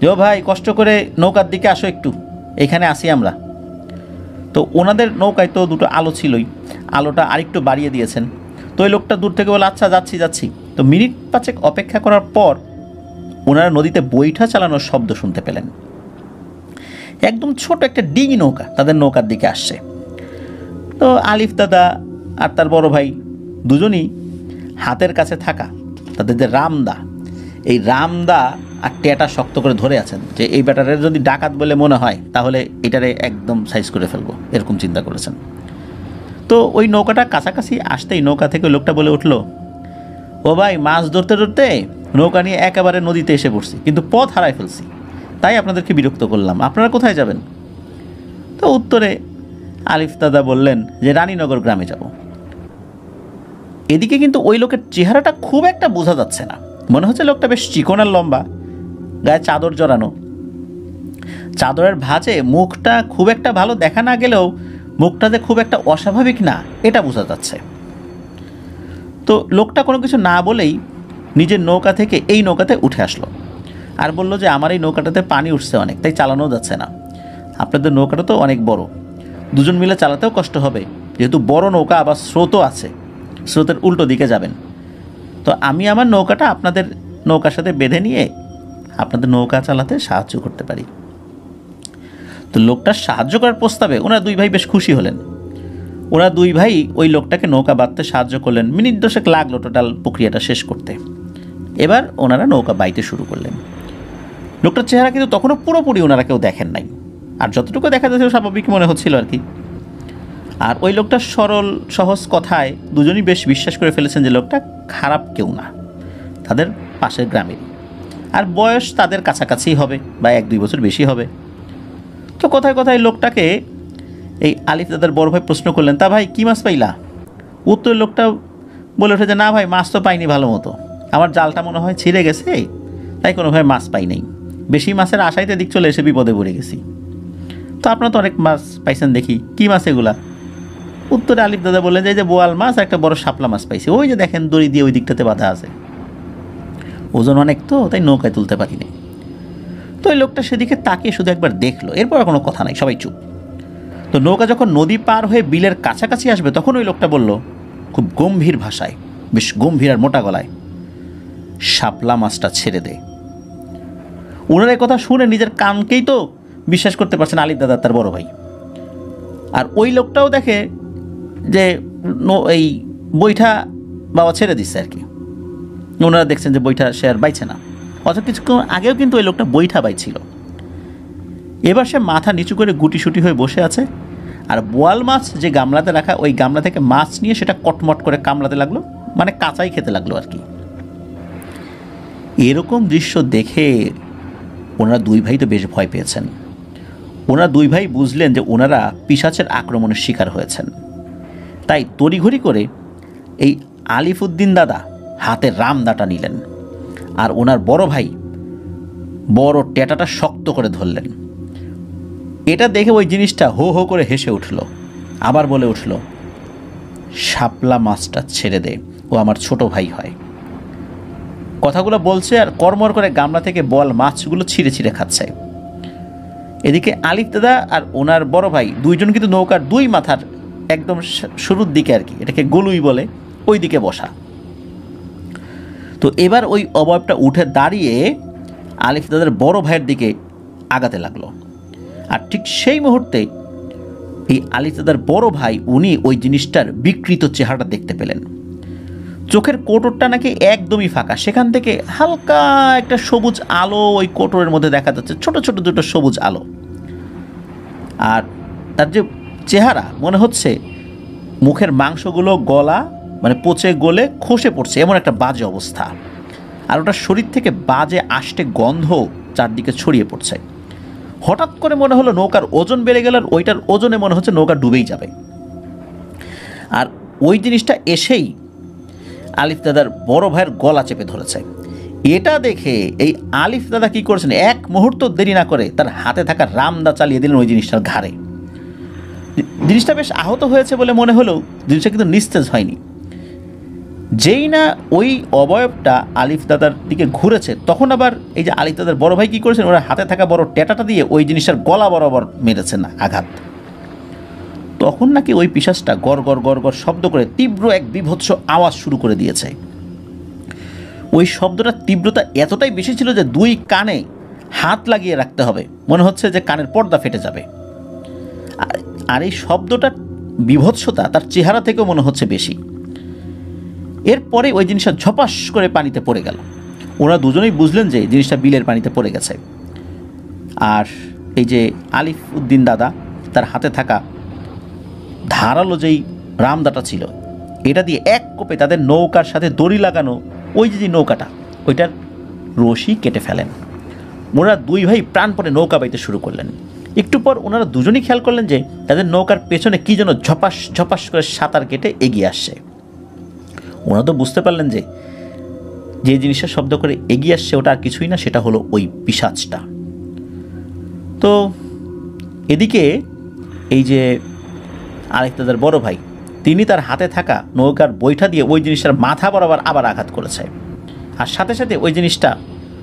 যে ও ভাই, কষ্ট করে নৌকার দিকে আসো একটু, এখানে আসি আমরা। তো ওনাদের নৌকায় তো দুটো আলো ছিলই, আলোটা আরেকটু বাড়িয়ে দিয়েছেন। তো ওই লোকটা দূর থেকে বলে আচ্ছা যাচ্ছি যাচ্ছি। তো মিনিট পাঁচেক অপেক্ষা করার পর ওনারা নদীতে বৈঠা চালানোর শব্দ শুনতে পেলেন। একদম ছোট একটা ডিঙি নৌকা তাদের নৌকার দিকে আসছে। তো আলিফ দাদা আর তার বড় ভাই দুজনই হাতের কাছে থাকা তাদের যে রামদা, এই রামদা আর টেটা শক্ত করে ধরে আছেন, যে এই ব্যাটারের যদি ডাকাত বলে মনে হয় তাহলে এটারে একদম সাইজ করে ফেলবো, এরকম চিন্তা করেছেন। তো ওই নৌকাটা কাছাকাছি আসতেই নৌকা থেকে লোকটা বলে উঠল, ও ভাই, মাছ ধরতে ধরতে নৌকা নিয়ে একেবারে নদীতে এসে পড়ছি, কিন্তু পথ হারাই ফেলছি, তাই আপনাদেরকে বিরক্ত করলাম, আপনারা কোথায় যাবেন? তো উত্তরে আলিফ দাদা বললেন যে রানীনগর গ্রামে যাব। এদিকে কিন্তু ওই লোকের চেহারাটা খুব একটা বোঝা যাচ্ছে না, মনে হচ্ছে লোকটা বেশ চিকন আর লম্বা, গায়ে চাদর জড়ানো, চাদরের ভাঁজে মুখটা খুব একটা ভালো দেখা না গেলেও মুখটা যে খুব একটা অস্বাভাবিক না এটা বোঝা যাচ্ছে। তো লোকটা কোনো কিছু না বলেই নিজের নৌকা থেকে এই নৌকাতে উঠে আসলো আর বলল যে আমার এই নৌকাটাতে পানি উঠছে অনেক, তাই চালানো যাচ্ছে না, আপনাদের নৌকাটা তো অনেক বড়, দুজন মিলে চালাতেও কষ্ট হবে, যেহেতু বড় নৌকা আবার স্রোতও আছে, স্রোতের উল্টো দিকে যাবেন, তো আমি আমার নৌকাটা আপনাদের নৌকার সাথে বেঁধে নিয়ে আপনাদের নৌকা চালাতে সাহায্য করতে পারি। তো লোকটার সাহায্য করার প্রস্তাবে ওনারা দুই ভাই বেশ খুশি হলেন। ওরা দুই ভাই ওই লোকটাকে নৌকা বাঁধতে সাহায্য করলেন। মিনিট দশেক লাগলো টোটাল প্রক্রিয়াটা শেষ করতে। এবার ওনারা নৌকা বাইতে শুরু করলেন। লোকটার চেহারা কিন্তু তখনও পুরোপুরি ওনারা কেউ দেখেন নাই, আর যতটুকু দেখা যাচ্ছে স্বাভাবিক মনে হচ্ছিল আর কি। আর ওই লোকটার সরল সহজ কথায় দুজনই বেশ বিশ্বাস করে ফেলেছেন যে লোকটা খারাপ কেউ না, তাদের পাশের গ্রামের, আর বয়স তাদের কাছাকাছি হবে বা 1-2 বছর বেশি হবে। কথায় কথায় লোকটাকে এই আলিফ দাদার বড় ভাই প্রশ্ন করলেন, তা ভাই কী মাছ পাইলা? উত্তর লোকটা বলে ওঠে যে, না ভাই মাছ তো পাইনি ভালো মতো, আমার জালটা মনে হয় ছিঁড়ে গেছে, তাই কোনোভাবে মাছ পাই নাই, বেশি মাছের আশাইতে দিক চলে এসে বিপদে পড়ে গেছি। তো আপনারা তো অনেক মাছ পাইছেন দেখি, কী মাছ এগুলা? উত্তরে আলিফ দাদা বললেন যে, এই যে বোয়াল মাছ, একটা বড় শাপলা মাছ পাইছি, ওই যে দেখেন দড়ি দিয়ে ওই দিকটাতে বাঁধা আছে, ওজন অনেক তো, তাই নৌকায় তুলতে পারিনি। তো ওই লোকটা সেদিকে তাকিয়ে শুধু একবার দেখলো, এরপর কোনো কথা নাই, সবাই চুপ। তো নৌকা যখন নদী পার হয়ে বিলের কাছাকাছি আসবে তখন ওই লোকটা বলল খুব গম্ভীর ভাষায়, বেশ গম্ভীর আর মোটা গলায়, শাপলা মাছটা ছেড়ে দে। ওনার এই কথা শুনে নিজের কানকেই তো বিশ্বাস করতে পারছেন আলিফ দাদা তার বড় ভাই। আর ওই লোকটাও দেখে যে এই বইটা বাবা ছেড়ে দিচ্ছে আর কি। ওনারা দেখছেন যে বইটা সে আর বাইছে না, অথচ কিছুক্ষণ আগেও কিন্তু ওই লোকটা বইটা বাইছিল। এবার সে মাথা নিচু করে গুটিসুটি হয়ে বসে আছে, আর বোয়াল মাছ যে গামলাতে রাখা, ওই গামলা থেকে মাছ নিয়ে সেটা কটমট করে কামড়াতে লাগলো, মানে কাঁচাই খেতে লাগলো আর কি। এরকম দৃশ্য দেখে ওনারা দুই ভাই তো বেশ ভয় পেয়েছেন। ওনারা দুই ভাই বুঝলেন যে ওনারা পিশাচের আক্রমণের শিকার হয়েছেন। তাই তড়িঘড়ি করে এই আলিফউদ্দিন দাদা হাতে রামদাটা নিলেন, আর ওনার বড় ভাই বড় টেটাটা শক্ত করে ধরলেন। এটা দেখে ওই জিনিসটা হো হো করে হেসে উঠল, আবার বলে উঠল, শাপলা মাছটা ছেড়ে দে, ও আমার ছোট ভাই হয়। কথাগুলো বলছে আর কর্মর করে গামলা থেকে বল মাছগুলো ছিঁড়ে ছিঁড়ে খাচ্ছে। এদিকে আলিফ দাদা আর ওনার বড় ভাই দুইজন কিন্তু নৌকার দুই মাথার একদম শুরুর দিকে আর কি, এটাকে গলুই বলে, ওই দিকে বসা। তো এবার ওই অবয়বটা উঠে দাঁড়িয়ে আলিফ দাদার বড় ভাইয়ের দিকে আগাতে লাগলো। আর ঠিক সেই মুহূর্তে এই আলিফ দাদার বড় ভাই উনি ওই জিনিসটার বিকৃত চেহারাটা দেখতে পেলেন। চোখের কোটরটা নাকি একদমই ফাঁকা, সেখান থেকে হালকা একটা সবুজ আলো ওই কোটরের মধ্যে দেখা যাচ্ছে, ছোট ছোট দুটো সবুজ আলো। আর তার যে চেহারা, মনে হচ্ছে মুখের মাংসগুলো গলা মানে পচে গলে খসে পড়ছে, এমন একটা বাজে অবস্থা। আর ওটার শরীর থেকে বাজে আষ্টে গন্ধ চারদিকে ছড়িয়ে পড়ছে। হঠাৎ করে মনে হলো নৌকার ওজন বেড়ে গেল, আর ওইটার ওজনে মনে হচ্ছে নৌকা ডুবেই যাবে। আর ওই জিনিসটা এসেই আলিফ দাদার বড় ভাইয়ের গলা চেপে ধরেছে। এটা দেখে এই আলিফ দাদা কী করেছেন, এক মুহূর্ত দেরি না করে তার হাতে থাকা রামদা চালিয়ে দিলেন ওই জিনিসটার ঘাড়ে। জিনিসটা বেশ আহত হয়েছে বলে মনে হলেও জিনিসটা কিন্তু নিস্তেজ হয়নি। যেই না ওই অবয়বটা আলিফ দাদার দিকে ঘুরেছে, তখন আবার এই যে আলিফ দাদার বড় ভাই কী করেছেন, ওরা হাতে থাকা বড় টেটাটা দিয়ে ওই জিনিসটার গলা বরাবর মেরেছেন আঘাত। তখন নাকি ওই পিশাচটা গড় গড় গড় গড় শব্দ করে তীব্র এক বিভৎস আওয়াজ শুরু করে দিয়েছে। ওই শব্দটার তীব্রতা এতটাই বেশি ছিল যে দুই কানে হাত লাগিয়ে রাখতে হবে, মনে হচ্ছে যে কানের পর্দা ফেটে যাবে। আর এই শব্দটার বিভৎসতা তার চেহারা থেকেও মনে হচ্ছে বেশি। এরপরে ওই জিনিসটা ঝপাস করে পানিতে পড়ে গেল। ওনারা দুজনেই বুঝলেন যে জিনিসটা বিলের পানিতে পড়ে গেছে। আর এই যে আলিফ উদ্দিন দাদা, তার হাতে থাকা ধারালো যেই রামদাটা ছিল, এটা দিয়ে এক কোপে তাদের নৌকার সাথে দড়ি লাগানো ওই যে নৌকাটা, ওইটার রশি কেটে ফেলেন। ওনারা দুই ভাই প্রাণপণে নৌকা বাইতে শুরু করলেন। একটু পর ওনারা দুজনেই খেয়াল করলেন যে তাদের নৌকার পেছনে কী যেন ঝপাস ঝপাস করে সাঁতার কেটে এগিয়ে আসছে। ওনারা তো বুঝতে পারলেন যে যে জিনিসটা শব্দ করে এগিয়ে আসছে ওটা আর কিছুই না, সেটা হলো ওই পিশাচটা। তো এদিকে এই যে আলিফ দাদার বড় ভাই, তিনি তার হাতে থাকা নৌকার বৈঠা দিয়ে ওই জিনিসটার মাথা বরাবর আবার আঘাত করেছে। আর সাথে সাথে ওই জিনিসটা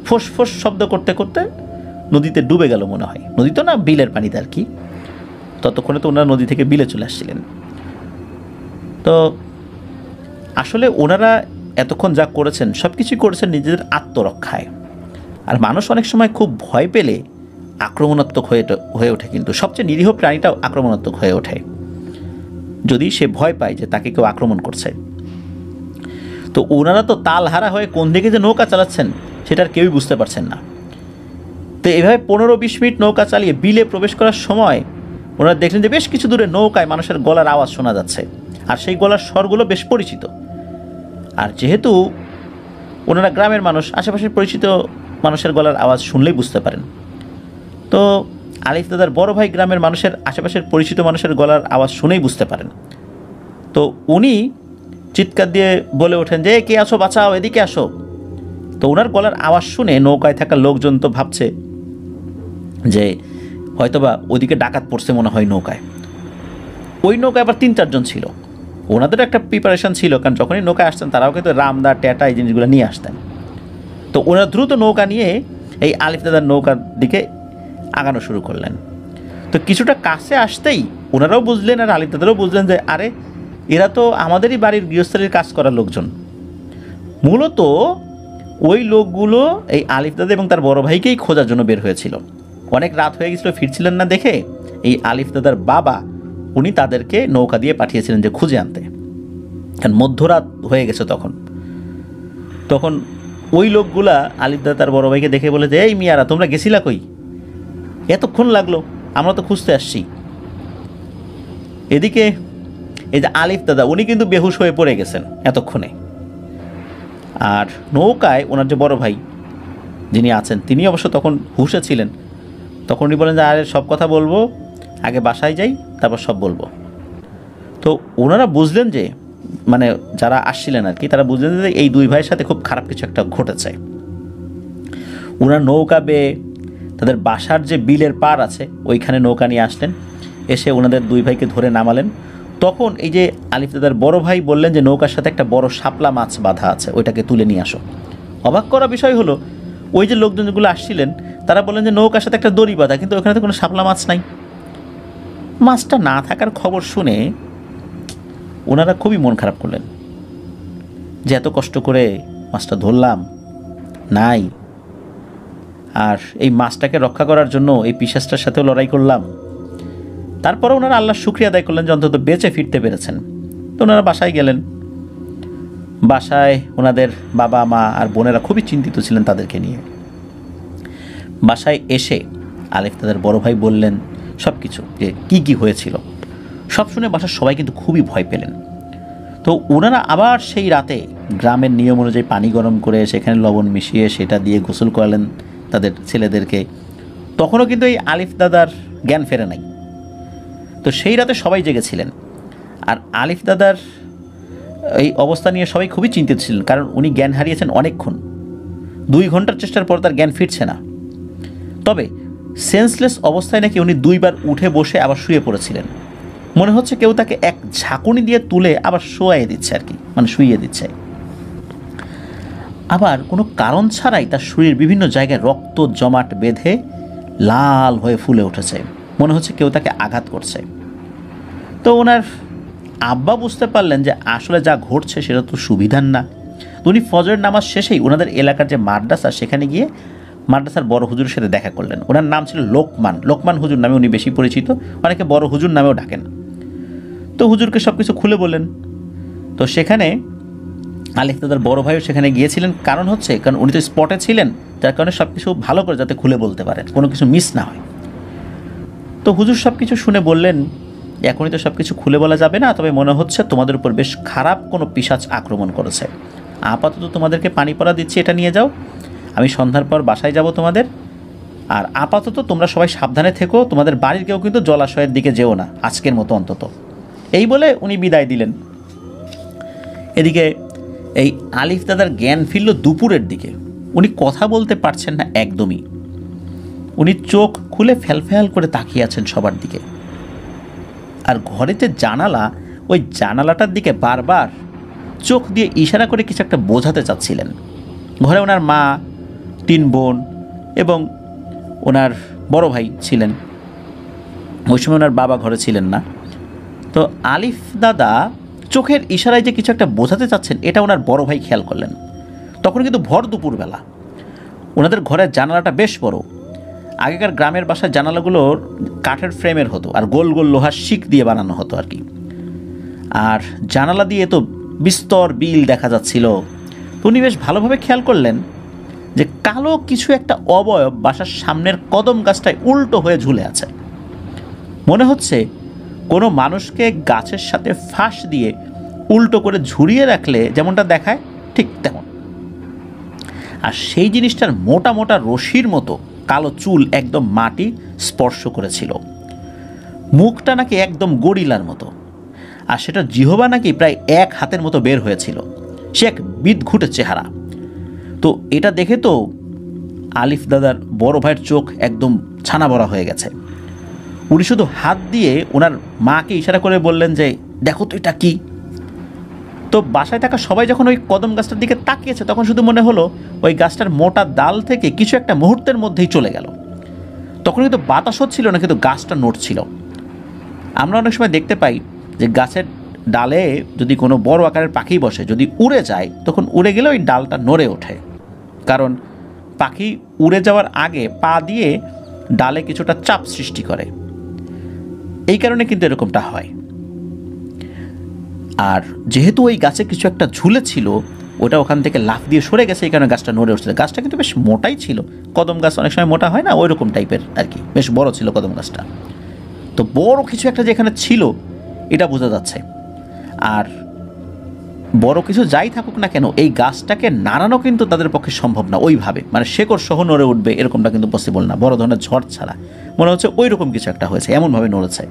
ফোঁস ফোঁস শব্দ করতে করতে নদীতে ডুবে গেল মনে হয়। নদী তো না, বিলের পানিতে আর কি। ততক্ষণে তো ওনারা নদী থেকে বিলে চলে আসছিলেন। তো আসলে ওনারা এতক্ষণ যা করেছেন সব কিছুই করেছেন নিজেদের আত্মরক্ষায়। আর মানুষ অনেক সময় খুব ভয় পেলে আক্রমণাত্মক হয়ে ওঠে, কিন্তু সবচেয়ে নিরীহ প্রাণীটাও আক্রমণাত্মক হয়ে ওঠে যদি সে ভয় পায় যে তাকে কেউ আক্রমণ করছে। তো ওনারা তো তালহারা হয়ে কোন দিকে যে নৌকা চালাচ্ছেন সেটা আর কেউই বুঝতে পারছেন না। তো এভাবে 15-20 মিনিট নৌকা চালিয়ে বিলে প্রবেশ করার সময় ওনারা দেখলেন যে বেশ কিছু দূরে নৌকায় মানুষের গলার আওয়াজ শোনা যাচ্ছে, আর সেই গলার স্বরগুলো বেশ পরিচিত। আর যেহেতু ওনারা গ্রামের মানুষ, আশেপাশের পরিচিত মানুষের গলার আওয়াজ শুনলেই বুঝতে পারেন। তো আলিফ দাদার বড় ভাই গ্রামের মানুষের, আশেপাশের পরিচিত মানুষের গলার আওয়াজ শুনেই বুঝতে পারেন। তো উনি চিৎকার দিয়ে বলে ওঠেন যে কে আসো, বাঁচাও, এদিকে আসো। তো ওনার গলার আওয়াজ শুনে নৌকায় থাকা লোকজন তো ভাবছে যে হয়তোবা ওদিকে ডাকাত পড়ছে মনে হয় নৌকায়। ওই নৌকায় আবার 3-4 জন ছিল। ওনাদের একটা প্রিপারেশন ছিল, কারণ যখনই নৌকায় আসতেন তারাও কিন্তু রামদা, ট্যাটা এই জিনিসগুলো নিয়ে আসতেন। তো ওনারা দ্রুত নৌকা নিয়ে এই আলিফ দাদার নৌকার দিকে আগানো শুরু করলেন। তো কিছুটা কাছে আসতেই ওনারাও বুঝলেন আর আলিফ দাদারাও বুঝলেন যে আরে এরা তো আমাদেরই বাড়ির গৃহস্থলীর কাজ করার লোকজন। মূলত ওই লোকগুলো এই আলিফ দাদা এবং তার বড় ভাইকেই খোঁজার জন্য বের হয়েছিল। অনেক রাত হয়ে গেছিল, ফিরছিলেন না দেখে এই আলিফ দাদার বাবা উনি তাদেরকে নৌকা দিয়ে পাঠিয়েছিলেন যে খুঁজে আনতে, কারণ মধ্যরাত হয়ে গেছে তখন ওই লোকগুলা আলিফ দাদা তার বড় ভাইকে দেখে বলে যে এই মিয়ারা, তোমরা গেছিলা কই? এতক্ষণ লাগলো, আমরা তো খুঁজতে আসছি। এদিকে এই যে আলিফ দাদা উনি কিন্তু বেহুশ হয়ে পড়ে গেছেন এতক্ষণে। আর নৌকায় ওনার যে বড় ভাই যিনি আছেন তিনি অবশ্য তখন হুঁশে ছিলেন। তখন উনি বলেন যে আরে সব কথা বলবো, আগে বাসায় যাই, তারপর সব বলবো। তো ওনারা বুঝলেন যে মানে যারা আসছিলেন আর কি, তারা বুঝলেন যে এই দুই ভাইয়ের সাথে খুব খারাপ কিছু একটা ঘটেছে। ওনার নৌকা বেয়ে তাদের বাসার যে বিলের পার আছে ওইখানে নৌকা নিয়ে আসলেন, এসে ওনাদের দুই ভাইকে ধরে নামালেন। তখন এই যে আলিফ দাদার বড় ভাই বললেন যে নৌকার সাথে একটা বড় শাপলা মাছ বাঁধা আছে, ওইটাকে তুলে নিয়ে আসো। অবাক করা বিষয় হলো ওই যে লোকজনগুলো আসছিলেন তারা বললেন যে নৌকার সাথে একটা দড়ি বাঁধা, কিন্তু ওখানে তো কোনো শাপলা মাছ নাই। মাছটা না থাকার খবর শুনে ওনারা খুবই মন খারাপ করলেন যে এত কষ্ট করে মাছটা ধরলাম, নাই। আর এই মাছটাকে রক্ষা করার জন্য এই পিশাচটার সাথেও লড়াই করলাম। তারপরে ওনারা আল্লাহর শুকরিয়া আদায় করলেন যে অন্তত বেঁচে ফিরতে পেরেছেন। তো ওনারা বাসায় গেলেন। বাসায় ওনাদের বাবা মা আর বোনেরা খুবই চিন্তিত ছিলেন তাদেরকে নিয়ে। বাসায় এসে আলিফ দাদার বড় ভাই বললেন সব কিছু, যে কি হয়েছিল সব শুনে বাসার সবাই কিন্তু খুবই ভয় পেলেন। তো ওনারা আবার সেই রাতে গ্রামের নিয়ম অনুযায়ী পানি গরম করে সেখানে লবণ মিশিয়ে সেটা দিয়ে গোসল করালেন তাদের ছেলেদেরকে। তখনও কিন্তু এই আলিফ দাদার জ্ঞান ফেরে নাই। তো সেই রাতে সবাই জেগেছিলেন। আর আলিফ দাদার এই অবস্থা নিয়ে সবাই খুবই চিন্তিত ছিলেন, কারণ উনি জ্ঞান হারিয়েছেন অনেকক্ষণ। 2 ঘন্টার চেষ্টার পর তার জ্ঞান ফিরছে না। তবে সেন্সলেস অবস্থায় নাকি উনি 2 বার উঠে বসে আবার শুয়ে পড়েছিলেন। মনে হচ্ছে কেউ তাকে এক ঝাঁকুনি দিয়ে তুলে আবার শোয়াইয়ে দিচ্ছে আর কি, মানে শুইয়ে দিচ্ছে। আবার কোনো কারণ ছাড়াই তার শরীরের বিভিন্ন জায়গায় রক্ত জমাট বেঁধে লাল হয়ে ফুলে উঠেছে, মনে হচ্ছে কেউ তাকে আঘাত করছে। তো ওনার আব্বা বুঝতে পারলেন যে আসলে যা ঘটছে সেটা তো সুবিধার না। উনি ফজরের নামাজ শেষেই ওনাদের এলাকার যে মাদ্রাসা সেখানে গিয়ে মাদ্রাসার বড় হুজুরের সাথে দেখা করলেন। ওনার নাম ছিল লোকমান হুজুর নামে উনি বেশি পরিচিত, অনেকে বড় হুজুর নামেও ডাকেন। তো হুজুরকে সব কিছু খুলে বললেন। তো সেখানে আলিফ দাদার বড় ভাইও সেখানে গিয়েছিলেন। কারণ উনি তো স্পটে ছিলেন, যার কারণে সব কিছু ভালো করে যাতে খুলে বলতে পারেন, কোনো কিছু মিস না হয়। তো হুজুর সব কিছু শুনে বললেন এখনই তো সব কিছু খুলে বলা যাবে না, তবে মনে হচ্ছে তোমাদের উপর বেশ খারাপ কোনো পিশাচ আক্রমণ করেছে। আপাতত তোমাদেরকে পানি পড়া দিচ্ছি, এটা নিয়ে যাও, আমি সন্ধ্যার পর বাসায় যাব তোমাদের। আর আপাতত তোমরা সবাই সাবধানে থেকো, তোমাদের বাড়ির কেউ কিন্তু জলাশয়ের দিকে যেও না আজকের মতো অন্তত। এই বলে উনি বিদায় দিলেন। এদিকে এই আলিফ দাদার জ্ঞান ফিরল দুপুরের দিকে। উনি কথা বলতে পারছেন না একদমই। উনি চোখ খুলে ফ্যালফ্যাল করে তাকিয়ে আছেন সবার দিকে। আর ঘরে যে জানালা, ওই জানালাটার দিকে বারবার চোখ দিয়ে ইশারা করে কিছু একটা বোঝাতে চাচ্ছিলেন। ঘরে ওনার মা, 3 বোন এবং ওনার বড় ভাই ছিলেন। ওই সময় ওনার বাবা ঘরে ছিলেন না। তো আলিফ দাদা চোখের ইশারায় যে কিছু একটা বোঝাতে চাচ্ছেন এটা ওনার বড় ভাই খেয়াল করলেন। তখন কিন্তু ভর দুপুরবেলা। ওনাদের ঘরের জানালাটা বেশ বড়। আগেকার গ্রামের বাসার জানালাগুলোর কাঠের ফ্রেমের হতো আর গোল গোল লোহার শিক দিয়ে বানানো হতো আর কি। আর জানালা দিয়ে তো বিস্তর বিল দেখা যাচ্ছিল। উনি বেশ ভালোভাবে খেয়াল করলেন যে কালো কিছু একটা অবয়ব বাসার সামনের কদম গাছটায় উল্টো হয়ে ঝুলে আছে। মনে হচ্ছে কোনো মানুষকে গাছের সাথে ফাঁস দিয়ে উল্টো করে ঝুরিয়ে রাখলে যেমনটা দেখায় ঠিক তেমন। আর সেই জিনিসটার মোটা মোটা রশির মতো কালো চুল একদম মাটি স্পর্শ করেছিল। মুখটা নাকি একদম গরিলার মতো, আর সেটা জিহবা নাকি প্রায় 1 হাতের মতো বের হয়েছিল। সে এক বিদঘুটে চেহারা। তো এটা দেখে তো আলিফ দাদার বড় ভাইয়ের চোখ একদম ছানা বড়া হয়ে গেছে। উনি শুধু হাত দিয়ে ওনার মাকে ইশারা করে বললেন যে, দেখো তো এটা কি। তো বাসায় থাকা সবাই যখন ওই কদম গাছটার দিকে তাকিয়েছে, তখন শুধু মনে হলো ওই গাছটার মোটা ডাল থেকে কিছু একটা মুহূর্তের মধ্যেই চলে গেল। তখন কিন্তু বাতাস হচ্ছিল না, কিন্তু গাছটা নড়ছিল। আমরা অনেক সময় দেখতে পাই যে গাছের ডালে যদি কোনো বড় আকারের পাখি বসে, যদি উড়ে যায়, তখন উড়ে গেলে ওই ডালটা নড়ে ওঠে, কারণ পাখি উড়ে যাওয়ার আগে পা দিয়ে ডালে কিছুটা চাপ সৃষ্টি করে। এই কারণে কিন্তু এরকমটা হয়। আর যেহেতু ওই গাছে কিছু একটা ঝুলে ছিল, ওটা ওখান থেকে লাফ দিয়ে সরে গেছে, এই কারণে গাছটা নড়ে উঠছিল। গাছটা কিন্তু বেশ মোটাই ছিল, কদম গাছ অনেক সময় মোটা হয় না, ওই রকম টাইপের আর কি, বেশ বড় ছিল কদম গাছটা। তো বড় কিছু একটা যেখানে ছিল এটা বোঝা যাচ্ছে। আর বড় কিছু যাই থাকুক না কেন, এই গাছটাকে নাড়ানো কিন্তু তাদের পক্ষে সম্ভব না ওইভাবে, মানে শেকড় সহ নড়ে উঠবে এরকমটা কিন্তু পসিবল না, বড় ধরনের ঝড় ছাড়া। মনে হচ্ছে ওই রকম কিছু একটা হয়েছে, এমনভাবে নড়েছে।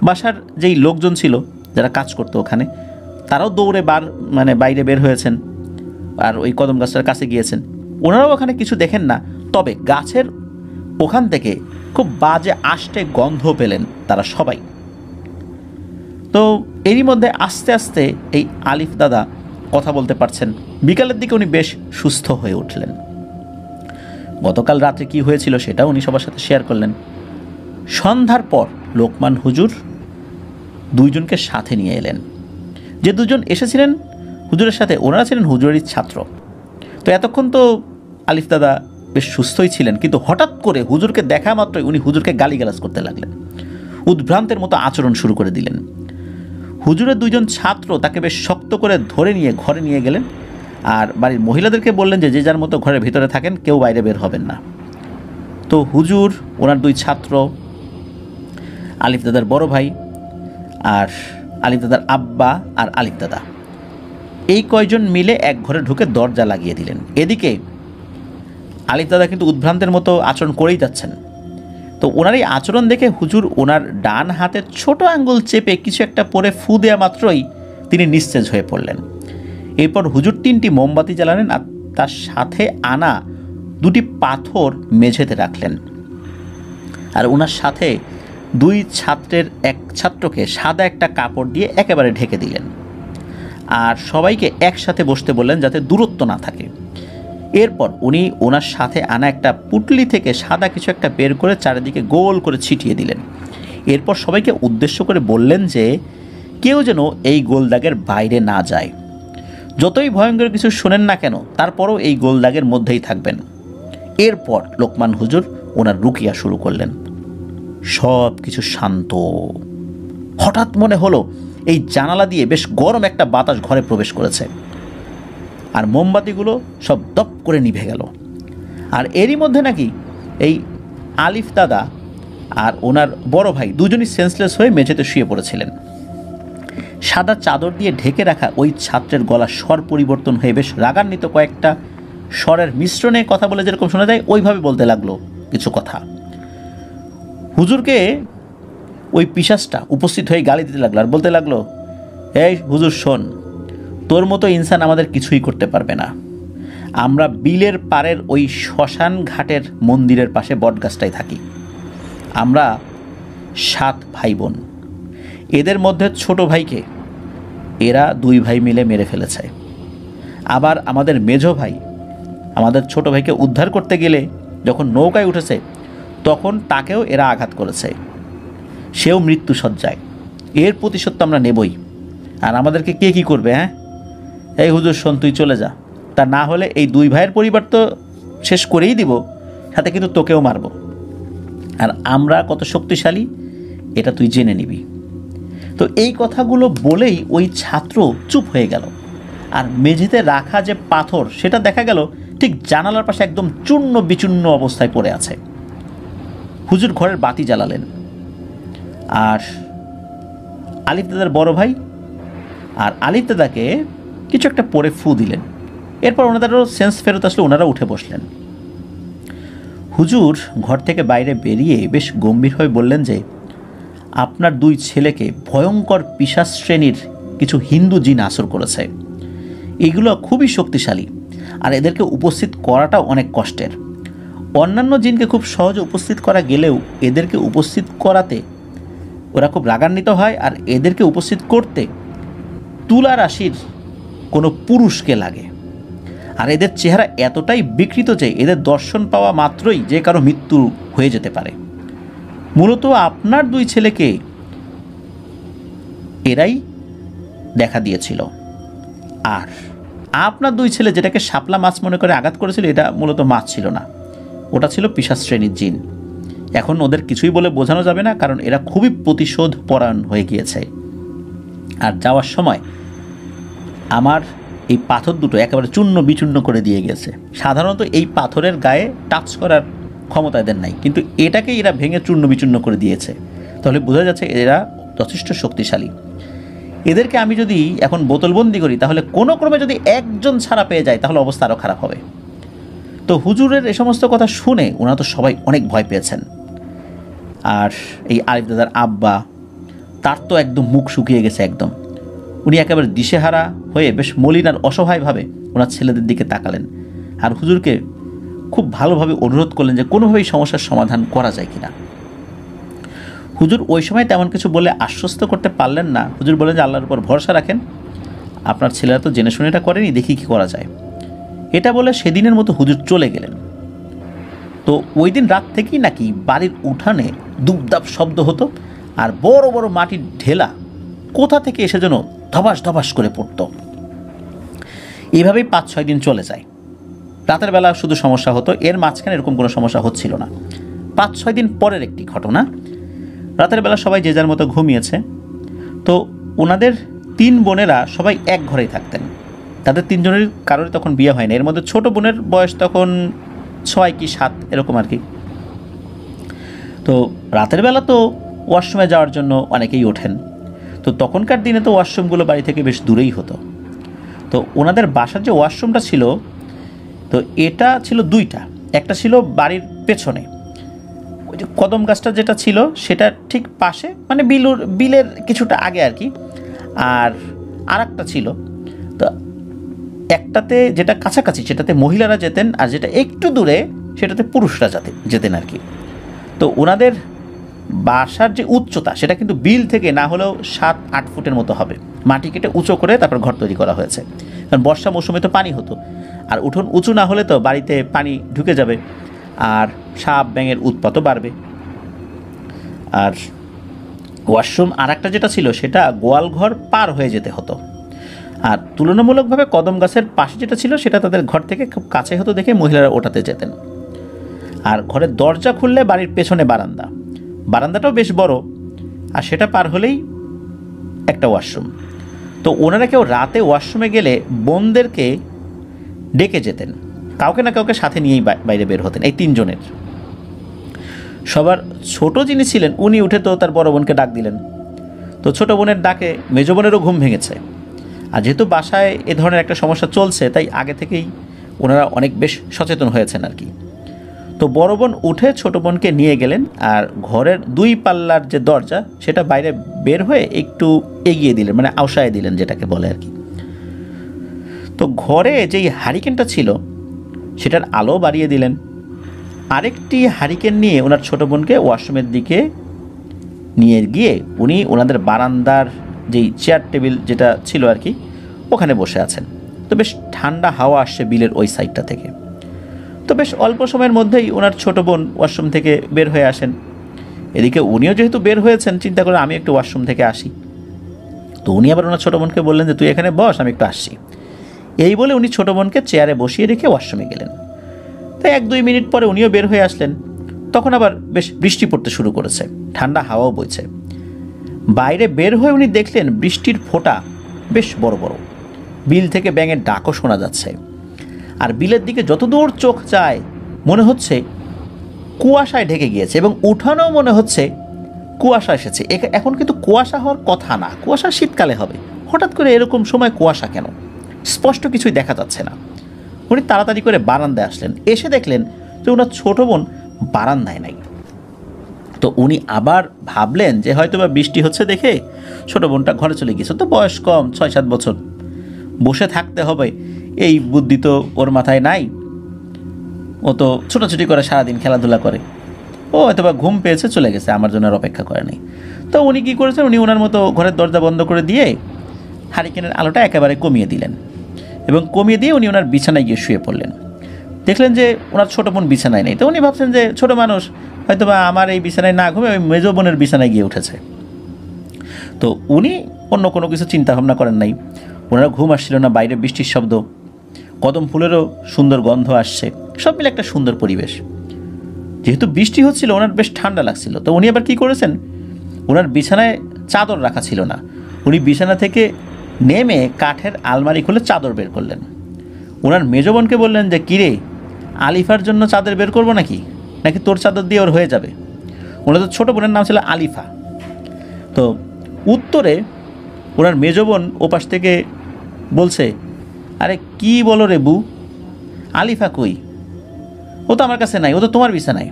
বাসার যেই লোকজন ছিল যারা কাজ করতো ওখানে, তারাও দৌড়ে বাইরে বের হয়েছেন আর ওই কদম গাছটার কাছে গিয়েছেন। ওনারাও ওখানে কিছু দেখেন না, তবে গাছের ওখান থেকে খুব বাজে আষ্টে গন্ধ পেলেন তারা সবাই। তো এরই মধ্যে আস্তে আস্তে এই আলিফ দাদা কথা বলতে পারছেন। বিকালের দিকে উনি বেশ সুস্থ হয়ে উঠলেন। গতকাল রাত্রে কি হয়েছিল সেটাও উনি সবার সাথে শেয়ার করলেন। সন্ধ্যার পর লোকমান হুজুর দুইজনকে সাথে নিয়ে এলেন। যে দুজন এসেছিলেন হুজুরের সাথে, ওনারা ছিলেন হুজুরেরই ছাত্র। তো এতক্ষণ তো আলিফ দাদা বেশ সুস্থই ছিলেন, কিন্তু হঠাৎ করে হুজুরকে দেখা মাত্রই উনি হুজুরকে গালিগালাজ করতে লাগলেন, উদ্ভ্রান্তের মতো আচরণ শুরু করে দিলেন। হুজুরের দুইজন ছাত্র তাকে বেশ শক্ত করে ধরে নিয়ে ঘরে নিয়ে গেলেন, আর বাড়ির মহিলাদেরকে বললেন যে যে যার মতো ঘরের ভিতরে থাকেন, কেউ বাইরে বের হবেন না। তো হুজুর, ওনার দুই ছাত্র, আলিফ দাদার বড় ভাই আর আলিফ দাদার আব্বা আর আলিফ দাদা, এই কয়জন মিলে এক ঘরে ঢুকে দরজা লাগিয়ে দিলেন। এদিকে আলিফ দাদা কিন্তু উদ্ভ্রান্তের মতো আচরণ করেই যাচ্ছেন। তো ওনার এই আচরণ দেখে হুজুর ওনার ডান হাতের ছোট আঙ্গুল চেপে কিছু একটা পরে ফু দেওয়া মাত্রই তিনি নিস্তেজ হয়ে পড়লেন। এরপর হুজুর 3টি মোমবাতি জ্বালালেন আর তার সাথে আনা 2টি পাথর মেঝেতে রাখলেন। আর ওনার সাথে 2 ছাত্রের এক ছাত্রকে সাদা একটা কাপড় দিয়ে একেবারে ঢেকে দিলেন। আর সবাইকে একসাথে বসতে বললেন যাতে দূরত্ব না থাকে। এরপর উনি ওনার সাথে আনা একটা পুটলি থেকে সাদা কিছু একটা বের করে চারিদিকে গোল করে ছিটিয়ে দিলেন। এরপর সবাইকে উদ্দেশ্য করে বললেন যে কেউ যেন এই গোল দাগের বাইরে না যায়। যতই ভয়ঙ্কর কিছু শোনেন না কেন, তারপরও এই গোল দাগের মধ্যেই থাকবেন। এরপর লোকমান হুজুর ওনার রুকিয়া শুরু করলেন। সব কিছু শান্ত। হঠাৎ মনে হলো এই জানালা দিয়ে বেশ গরম একটা বাতাস ঘরে প্রবেশ করেছে, আর মোমবাতিগুলো সব দপ করে নিভে গেল। আর এরই মধ্যে নাকি এই আলিফ দাদা আর ওনার বড় ভাই দুজনই সেন্সলেস হয়ে মেঝেতে শুয়ে পড়েছিলেন। সাদা চাদর দিয়ে ঢেকে রাখা ওই ছাত্রের গলার স্বর পরিবর্তন হয়ে বেশ রাগান্বিত কয়েকটা স্বরের মিশ্রণে কথা বলে যেরকম শোনা যায় ওইভাবে বলতে লাগলো কিছু কথা। হুজুরকে ওই পিশাচটা উপস্থিত হয়ে গালি দিতে লাগলো আর বলতে লাগলো, এই হুজুর শোন, তোর মতো ইনসান আমাদের কিছুই করতে পারবে না। আমরা বিলের পাড়ের ওই শ্মশান ঘাটের মন্দিরের পাশে বটগাছটায় থাকি। আমরা 7 ভাই বোন। এদের মধ্যে ছোট ভাইকে এরা 2 ভাই মিলে মেরে ফেলেছে। আবার আমাদের মেজো ভাই আমাদের ছোট ভাইকে উদ্ধার করতে গেলে যখন নৌকায় উঠেছে, তখন তাকেও এরা আঘাত করেছে। সেও মৃত্যুসজ্জায়। এর প্রতিশোধ তো আমরা নেবই। আর আমাদেরকে কে কী করবে? হ্যাঁ, এই হুজুর শোন, তুই চলে যা। তা না হলে এই 2 ভাইয়ের পরিবার তো শেষ করেই দিব, সাথে কিন্তু তোকেও মারব। আর আমরা কত শক্তিশালী এটা তুই জেনে নিবি। তো এই কথাগুলো বলেই ওই ছাত্র চুপ হয়ে গেল। আর মেঝেতে রাখা যে পাথর সেটা দেখা গেল ঠিক জানালার পাশে একদম চূর্ণ বিচূর্ণ অবস্থায় পড়ে আছে। হুজুর ঘরের বাতি জ্বালালেন আর আলিফ দাদার বড় ভাই আর আলিফ দাদাকে কিছু একটা পরে ফু দিলেন। এরপর ওনাদেরও সেন্স ফেরত আসলে ওনারা উঠে বসলেন। হুজুর ঘর থেকে বাইরে বেরিয়ে বেশ গম্ভীর হয়ে বললেন যে, আপনার 2 ছেলেকে ভয়ঙ্কর পিশাচ শ্রেণীর কিছু হিন্দু জিন আসর করেছে। এগুলো খুবই শক্তিশালী, আর এদেরকে উপস্থিত করাটাও অনেক কষ্টের। অন্যান্য জিনকে খুব সহজে উপস্থিত করা গেলেও এদেরকে উপস্থিত করাতে ওরা খুব রাগান্বিত হয়, আর এদেরকে উপস্থিত করতে তুলা রাশির কোনো পুরুষকে লাগে। আর এদের চেহারা এতটাই বিকৃত যে এদের দর্শন পাওয়া মাত্রই যে কারো মৃত্যু হয়ে যেতে পারে। মূলত আপনার 2 ছেলেকে এরাই দেখা দিয়েছিল। আর আপনার 2 ছেলে যেটাকে শাপলা মাছ মনে করে আঘাত করেছিল, এটা মূলত মাছ ছিল না, ওটা ছিল পিশাচ শ্রেণীর জিন। এখন ওদের কিছুই বলে বোঝানো যাবে না, কারণ এরা খুবই প্রতিশোধ পরায়ণ হয়ে গিয়েছে। আর যাওয়ার সময় আমার এই পাথর দুটো একেবারে চূর্ণ বিচূর্ণ করে দিয়ে গেছে। সাধারণত এই পাথরের গায়ে টাচ করার ক্ষমতা এদের নাই, কিন্তু এটাকে এরা ভেঙে চূর্ণ বিচূর্ণ করে দিয়েছে। তাহলে বোঝা যাচ্ছে এরা যথেষ্ট শক্তিশালী। এদেরকে আমি যদি এখন বোতলবন্দি করি, তাহলে কোনো ক্রমে যদি একজন ছাড়া পেয়ে যায়, তাহলে অবস্থা আরও খারাপ হবে। তো হুজুরের এ সমস্ত কথা শুনে ওনারা তো সবাই অনেক ভয় পেয়েছেন। আর এই আরিফ দাদার আব্বা, তার তো একদম মুখ শুকিয়ে গেছে একদম। উনি একেবারে দিশেহারা হয়ে বেশ মলিন আর অসহায়ভাবে ওনার ছেলেদের দিকে তাকালেন, আর হুজুরকে খুব ভালোভাবে অনুরোধ করলেন যে কোনোভাবেই সমস্যার সমাধান করা যায় কিনা। হুজুর ওই সময় তেমন কিছু বলে আশ্বস্ত করতে পারলেন না। হুজুর বলেন যে আল্লাহর উপর ভরসা রাখেন, আপনার ছেলেরা তো জেনে শুনে এটা করেনি, দেখি কী করা যায়। এটা বলে সেদিনের মতো হুজুর চলে গেলেন। তো ওই দিন রাত থেকেই নাকি বাড়ির উঠানে দুবদাব শব্দ হতো, আর বড় বড় মাটির ঢেলা কোথা থেকে এসে যেন ধবাস ধবাস করে পড়ত। এইভাবেই 5-6 দিন চলে যায়। রাতের বেলা শুধু সমস্যা হতো, এর মাঝখানে এরকম কোনো সমস্যা হচ্ছিল না। 5-6 দিন পরের একটি ঘটনা। রাতের বেলা সবাই যে যার মতো ঘুমিয়েছে। তো ওনাদের 3 বোনেরা সবাই এক ঘরেই থাকতেন। তাদের 3 জনের কারোরই তখন বিয়ে হয়নি। এর মধ্যে ছোট বোনের বয়স তখন 6 কি 7 এরকম আর কি। তো রাতের বেলা তো ওয়াশরুমে যাওয়ার জন্য অনেকেই ওঠেন। তো তখনকার দিনে তো ওয়াশরুমগুলো বাড়ি থেকে বেশ দূরেই হতো। তো ওনাদের বাসার যে ওয়াশরুমটা ছিল, তো এটা ছিল 2টা। একটা ছিল বাড়ির পেছনে, ওই যে কদম গাছটা যেটা ছিল সেটা ঠিক পাশে, মানে বিলের কিছুটা আগে আর কি। আর একটা ছিল, তো একটাতে যেটা কাছাকাছি সেটাতে মহিলারা যেতেন, আর যেটা একটু দূরে সেটাতে পুরুষরা যেতেন আর কি। তো ওনাদের বাসার যে উচ্চতা সেটা কিন্তু বিল থেকে না হলেও 7-8 ফুটের মতো হবে। মাটি কেটে উঁচু করে তারপর ঘর তৈরি করা হয়েছে, কারণ বর্ষা মৌসুমে তো পানি হতো, আর উঠোন উঁচু না হলে তো বাড়িতে পানি ঢুকে যাবে, আর সাপ ব্যাঙের উৎপাতও বাড়বে। আর ওয়াশরুম আর একটা যেটা ছিল সেটা গোয়ালঘর পার হয়ে যেতে হতো। আর তুলনামূলকভাবে কদম গাছের পাশে যেটা ছিল সেটা তাদের ঘর থেকে খুব কাছে হতো দেখে মহিলারা ওটাতে যেতেন। আর ঘরের দরজা খুললে বাড়ির পেছনে বারান্দাটাও বেশ বড়, আর সেটা পার হলেই একটা ওয়াশরুম। তো ওনারা কেউ রাতে ওয়াশরুমে গেলে বোনদেরকে ডেকে যেতেন, কাউকে না কাউকে সাথে নিয়েই বাইরে বের হতেন। এই 3 জনের সবার ছোট যিনি ছিলেন উনি উঠে তো তার বড় বোনকে ডাক দিলেন। তো ছোট বোনের ডাকে মেজ বোনেরও ঘুম ভেঙেছে। আর যেহেতু বাসায় এ ধরনের একটা সমস্যা চলছে, তাই আগে থেকেই ওনারা অনেক বেশ সচেতন হয়েছেন আর কি। তো বড় বোন উঠে ছোট বোনকে নিয়ে গেলেন, আর ঘরের 2 পাল্লার যে দরজা সেটা বাইরে বের হয়ে একটু এগিয়ে দিলেন, মানে আওসায় দিলেন যেটাকে বলে আর কি। তো ঘরে যেই হারিকেনটা ছিল সেটার আলো বাড়িয়ে দিলেন। আরেকটি হারিকেন নিয়ে ওনার ছোট বোনকে ওয়াশরুমের দিকে নিয়ে গিয়ে উনি ওনাদের বারান্দার যেই চেয়ার টেবিল যেটা ছিল আর কি, ওখানে বসে আছেন। তো বেশ ঠান্ডা হাওয়া আসছে বিলের ওই সাইডটা থেকে। তো বেশ অল্প সময়ের মধ্যেই ওনার ছোট বোন ওয়াশরুম থেকে বের হয়ে আসেন। এদিকে উনিও যেহেতু বের হয়েছেন, চিন্তা করে আমি একটু ওয়াশরুম থেকে আসি। তো উনি আবার ওনার ছোটো বোনকে বললেন যে তুই এখানে বস, আমি একটু আসছি। এই বলে উনি ছোটো বোনকে চেয়ারে বসিয়ে রেখে ওয়াশরুমে গেলেন। তাই 1-2 মিনিট পরে উনিও বের হয়ে আসলেন। তখন আবার বেশ বৃষ্টি পড়তে শুরু করেছে, ঠান্ডা হাওয়াও বইছে। বাইরে বের হয়ে উনি দেখলেন বৃষ্টির ফোঁটা বেশ বড় বড়, বিল থেকে ব্যাঙের ডাকও শোনা যাচ্ছে। আর বিলের দিকে যতদূর চোখ যায় মনে হচ্ছে কুয়াশায় ঢেকে গিয়েছে, এবং উঠানেও মনে হচ্ছে কুয়াশা এসেছে। এখন কিন্তু কুয়াশা হওয়ার কথা না, কুয়াশা শীতকালে হবে, হঠাৎ করে এরকম সময় কুয়াশা কেন? স্পষ্ট কিছুই দেখা যাচ্ছে না। উনি তাড়াতাড়ি করে বারান্দায় আসলেন, এসে দেখলেন যে ওনার ছোটো বোন বারান্দায় নাই। তো উনি আবার ভাবলেন যে হয়তো বা বৃষ্টি হচ্ছে দেখে ছোটো বোনটা ঘরে চলে গেছে, তো বয়স কম 6-7 বছর, বসে থাকতে হবে এই বুদ্ধি তো ওর মাথায় নাই। ও তো ছোটাছুটি করে সারাদিন খেলাধুলা করে, ও হয়তো বা ঘুম পেয়েছে চলে গেছে, আমার জন্য আর অপেক্ষা করে নাই। তো উনি কী করেছেন, উনি ওনার মতো ঘরের দরজা বন্ধ করে দিয়ে হারিকেনের আলোটা একেবারে কমিয়ে দিলেন এবং কমিয়ে দিয়ে উনি ওনার বিছানায় গিয়ে শুয়ে পড়লেন। দেখলেন যে ওনার ছোটো বোন বিছানায় নেই। তো উনি ভাবছেন যে ছোটো মানুষ হয়তো বা আমার এই বিছানায় না ঘুমে ওই মেজো বোনের বিছানায় গিয়ে উঠেছে। তো উনি অন্য কোনো কিছু চিন্তা ভাবনা করেন নাই। ওনারা ঘুম আসছিল না, বাইরে বৃষ্টির শব্দ, কদম ফুলেরও সুন্দর গন্ধ আসছে, সব মিলে একটা সুন্দর পরিবেশ। যেহেতু বৃষ্টি হচ্ছিল ওনার বেশ ঠান্ডা লাগছিল। তো উনি আবার কী করেছেন, ওনার বিছানায় চাদর রাখা ছিল না, উনি বিছানা থেকে নেমে কাঠের আলমারি খুলে চাদর বের করলেন। ওনার মেজো বোনকে বললেন যে কিরে, আলিফার জন্য চাদর বের করবো নাকি, নাকি তোর চাদর দিয়ে ওর হয়ে যাবে? ওনাদের ছোটো বোনের নাম ছিল আলিফা। তো উত্তরে ওনার মেজো বোন ওপাশ থেকে বলছে, আরে কি বলো রে বু, আলিফা কই? ও তো আমার কাছে নাই, ও তো তোমার বিছানায়।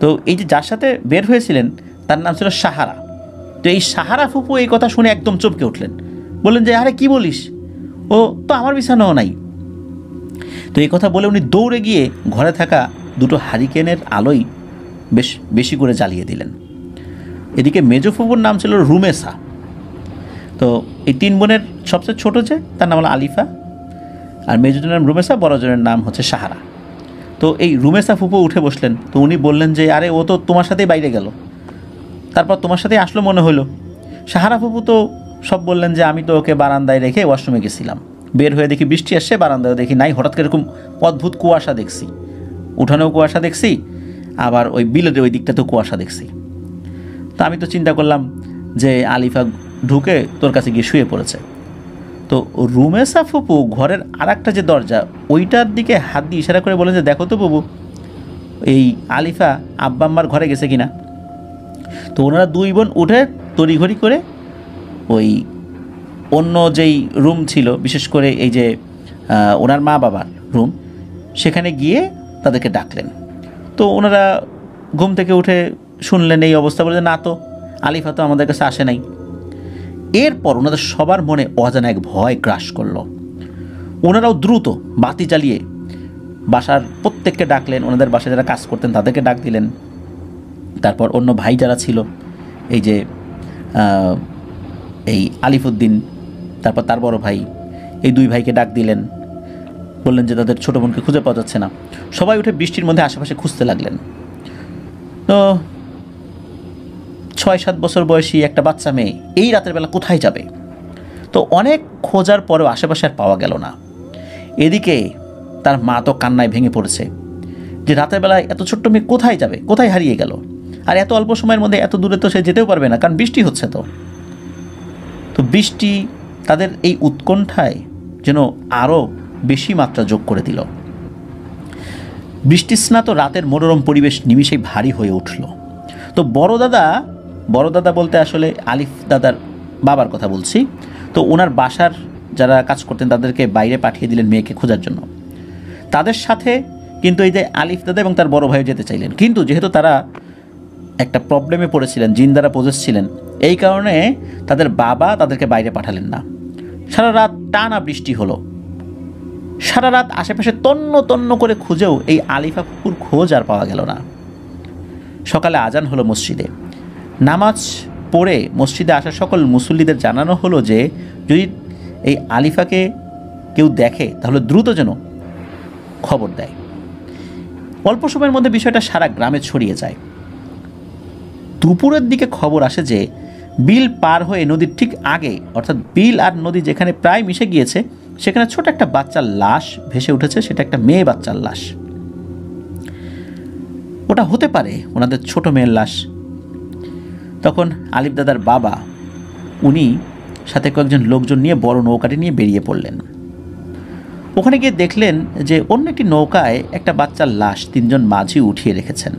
তো এই যে যার সাথে বের হয়েছিলেন তার নাম ছিল সাহারা। তো এই সাহারা ফুপু এই কথা শুনে একদম চমকে উঠলেন, বললেন যে আরে কি বলিস, ও তো আমার বিছানাও নাই। তো এই কথা বলে উনি দৌড়ে গিয়ে ঘরে থাকা দুটো হারিকেনের আলোই বেশি করে জ্বালিয়ে দিলেন। এদিকে মেজো ফুপুর নাম ছিল রুমেসা। তো এই 3 বোনের সবচেয়ে ছোটো যে তার নাম হলো আলিফা, আর মেজোজনের নাম রুমেসা, বড়জনের নাম হচ্ছে সাহারা। তো এই রুমেসা ফুপু উঠে বসলেন। তো উনি বললেন যে আরে ও তো তোমার সাথেই বাইরে গেল, তারপর তোমার সাথেই আসলো মনে হলো। সাহারা ফুপু তো সব বললেন যে আমি তো ওকে বারান্দায় রেখে ওয়াশরুমে গেছিলাম, বের হয়ে দেখি বৃষ্টি আসছে, বারান্দায় দেখি নাই, হঠাৎ করে এরকম অদ্ভুত কুয়াশা দেখছি, উঠানেও কুয়াশা দেখছি, আবার ওই বিলের ওই দিকটাতেও কুয়াশা দেখছি। তো আমি তো চিন্তা করলাম যে আলিফা ঢুকে তোর কাছে গিয়ে শুয়ে পড়েছে। তো রুমেসা ফুপু ঘরের আর একটা যে দরজা ওইটার দিকে হাত দিয়ে ইশারা করে বলেন যে দেখো তো বাবু, এই আলিফা আব্বা আম্মার ঘরে গেছে কিনা। তো ওনারা 2 বোন উঠে তড়িঘড়ি করে ওই অন্য যেই রুম ছিল, বিশেষ করে এই যে ওনার মা বাবার রুম, সেখানে গিয়ে তাদেরকে ডাকলেন। তো ওনারা ঘুম থেকে উঠে শুনলেন এই অবস্থা, বলে না তো আলিফা তো আমাদের কাছে আসে নাই। এরপর ওনাদের সবার মনে অজানা এক ভয় গ্রাস করলো। ওনারাও দ্রুত বাতি জ্বালিয়ে বাসার প্রত্যেককে ডাকলেন, ওনাদের বাসায় যারা কাজ করতেন তাদেরকে ডাক দিলেন। তারপর অন্য ভাই যারা ছিল, এই যে এই আলিফউদ্দিন, তারপর তার বড় ভাই, এই 2 ভাইকে ডাক দিলেন, বললেন যে তাদের ছোটো বোনকে খুঁজে পাওয়া যাচ্ছে না। সবাই উঠে বৃষ্টির মধ্যে আশেপাশে খুঁজতে লাগলেন। তো 6-7 বছর বয়সী একটা বাচ্চা মেয়ে এই রাতের বেলা কোথায় যাবে? তো অনেক খোঁজার পরেও আশেপাশে আর পাওয়া গেল না। এদিকে তার মা তো কান্নায় ভেঙে পড়েছে যে রাতের বেলায় এত ছোট্ট মেয়ে কোথায় যাবে, কোথায় হারিয়ে গেল, আর এত অল্প সময়ের মধ্যে এত দূরে তো সে যেতেও পারবে না, কারণ বৃষ্টি হচ্ছে। তো বৃষ্টি তাদের এই উৎকণ্ঠায় যেন আরও বেশি মাত্রা যোগ করে দিল। বৃষ্টিস্নাত রাতের মনোরম পরিবেশ নিমিষেই ভারী হয়ে উঠল। তো বড় দাদা বলতে আসলে আলিফ দাদার বাবার কথা বলছি। তো ওনার বাসার যারা কাজ করতেন তাদেরকে বাইরে পাঠিয়ে দিলেন মেয়েকে খোঁজার জন্য। তাদের সাথে কিন্তু এই যে আলিফ দাদা এবং তার বড় ভাইও যেতে চাইলেন, কিন্তু যেহেতু তারা একটা প্রবলেমে পড়েছিলেন, জিন দ্বারা পজেস ছিলেন, এই কারণে তাদের বাবা তাদেরকে বাইরে পাঠালেন না। সারা রাত টানা বৃষ্টি হলো, সারা রাত আশেপাশে তন্ন তন্ন করে খুঁজেও এই আলিফা ফুপুর খোঁজ আর পাওয়া গেল না। সকালে আজান হলো মসজিদে। নামাজ পড়ে মসজিদে আসা সকল মুসল্লিদের জানানো হলো যে যদি এই আলিফাকে কেউ দেখে তাহলে দ্রুত যেন খবর দেয়। অল্প সময়ের মধ্যে বিষয়টা সারা গ্রামে ছড়িয়ে যায়। দুপুরের দিকে খবর আসে যে বিল পার হয়ে নদীর ঠিক আগে, অর্থাৎ বিল আর নদী যেখানে প্রায় মিশে গিয়েছে, সেখানে ছোট একটা বাচ্চার লাশ ভেসে উঠেছে। সেটা একটা মেয়ে বাচ্চার লাশ। ওটা হতে পারে ওনাদের ছোট মেয়ের লাশ। তখন আলিফ দাদার বাবা উনি সাথে কয়েকজন লোকজন নিয়ে বড় নৌকাটি নিয়ে বেরিয়ে পড়লেন। ওখানে গিয়ে দেখলেন যে অন্য একটি নৌকায় একটা বাচ্চার লাশ 3 জন মাঝি উঠিয়ে রেখেছেন।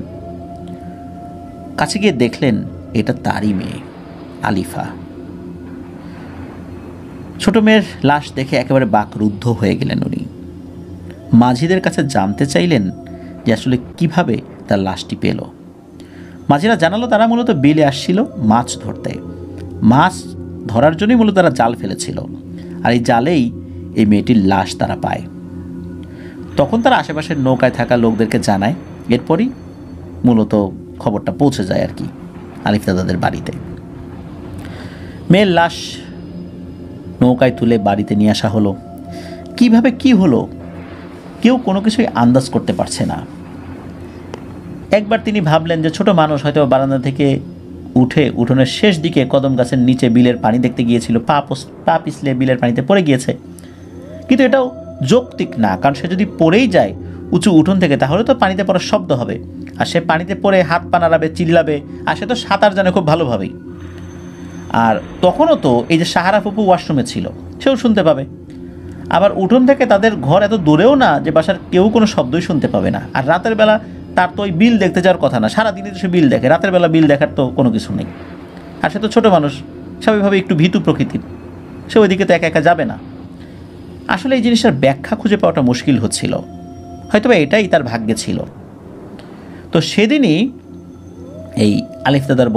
কাছে গিয়ে দেখলেন এটা তারই মেয়ে আলিফা। ছোট মেয়ের লাশ দেখে একেবারে বাকরুদ্ধ হয়ে গেলেন উনি। মাঝিদের কাছে জানতে চাইলেন যে আসলে কিভাবে তার লাশটি পেল। মাঝিরা জানালো তারা মূলত বিলে আসছিল মাছ ধরতে, মাছ ধরার জন্যই মূলত তারা জাল ফেলেছিল, আর এই জালেই এই মেয়েটির লাশ তারা পায়। তখন তারা আশেপাশের নৌকায় থাকা লোকদেরকে জানায়, এরপরই মূলত খবরটা পৌঁছে যায় আর কি আলিফ দাদাদের বাড়িতে। মেয়ের লাশ নৌকায় তুলে বাড়িতে নিয়ে আসা হলো। কিভাবে কি হলো কেউ কোনো কিছুই আন্দাজ করতে পারছে না। একবার তিনি ভাবলেন যে ছোট মানুষ হয়তো বারান্দা থেকে উঠে উঠোনের শেষ দিকে কদম গাছের নিচে বিলের পানি দেখতে গিয়েছিল, পা পিছলে বিলের পানিতে পড়ে গিয়েছে। কিন্তু এটাও যৌক্তিক না, কারণ সে যদি পড়েই যায় উঁচু উঠোন থেকে তাহলে তো পানিতে পড়ার শব্দ হবে, আর সে পানিতে পড়ে হাত পা নাড়াবে, চিল্লাবে, আর সে তো সাঁতার জানে খুব ভালোভাবেই। আর তখনও তো এই যে সাহারা ফুপু ওয়াশরুমে ছিল, সেও শুনতে পাবে। আবার উঠোন থেকে তাদের ঘর এত দূরেও না যে বাসার কেউ কোনো শব্দই শুনতে পাবে না। আর রাতের বেলা তার তো ওই বিল দেখতে যাওয়ার কথা না, সারাদিনই তো সে বিল দেখে, রাতের বেলা বিল দেখার তো কোনো কিছু নেই। আর সে তো ছোটো মানুষ, স্বাভাবিকভাবে একটু ভীতু প্রকৃতির, সে ওইদিকে তো একা একা যাবে না। আসলে এই জিনিসটার ব্যাখ্যা খুঁজে পাওয়াটা মুশকিল হচ্ছিল, হয়তো বা এটাই তার ভাগ্যে ছিল। তো সেদিনই এই আলিফ দাদার